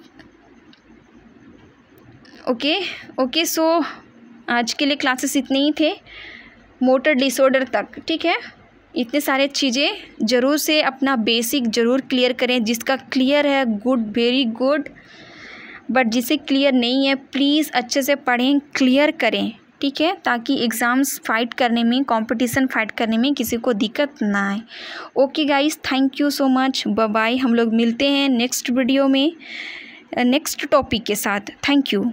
ओके सो आज के लिए क्लासेस इतने ही थे, मोटर डिसऑर्डर तक, ठीक है। इतने सारे चीज़ें ज़रूर से अपना बेसिक ज़रूर क्लियर करें, जिसका क्लियर है गुड, वेरी गुड, बट जिसे क्लियर नहीं है प्लीज़ अच्छे से पढ़ें, क्लियर करें, ठीक है, ताकि एग्ज़ाम्स फाइट करने में, कंपटीशन फाइट करने में किसी को दिक्कत ना आए। Okay guys, thank you so much, bye bye. हम लोग मिलते हैं नेक्स्ट वीडियो में नेक्स्ट टॉपिक के साथ। Thank you.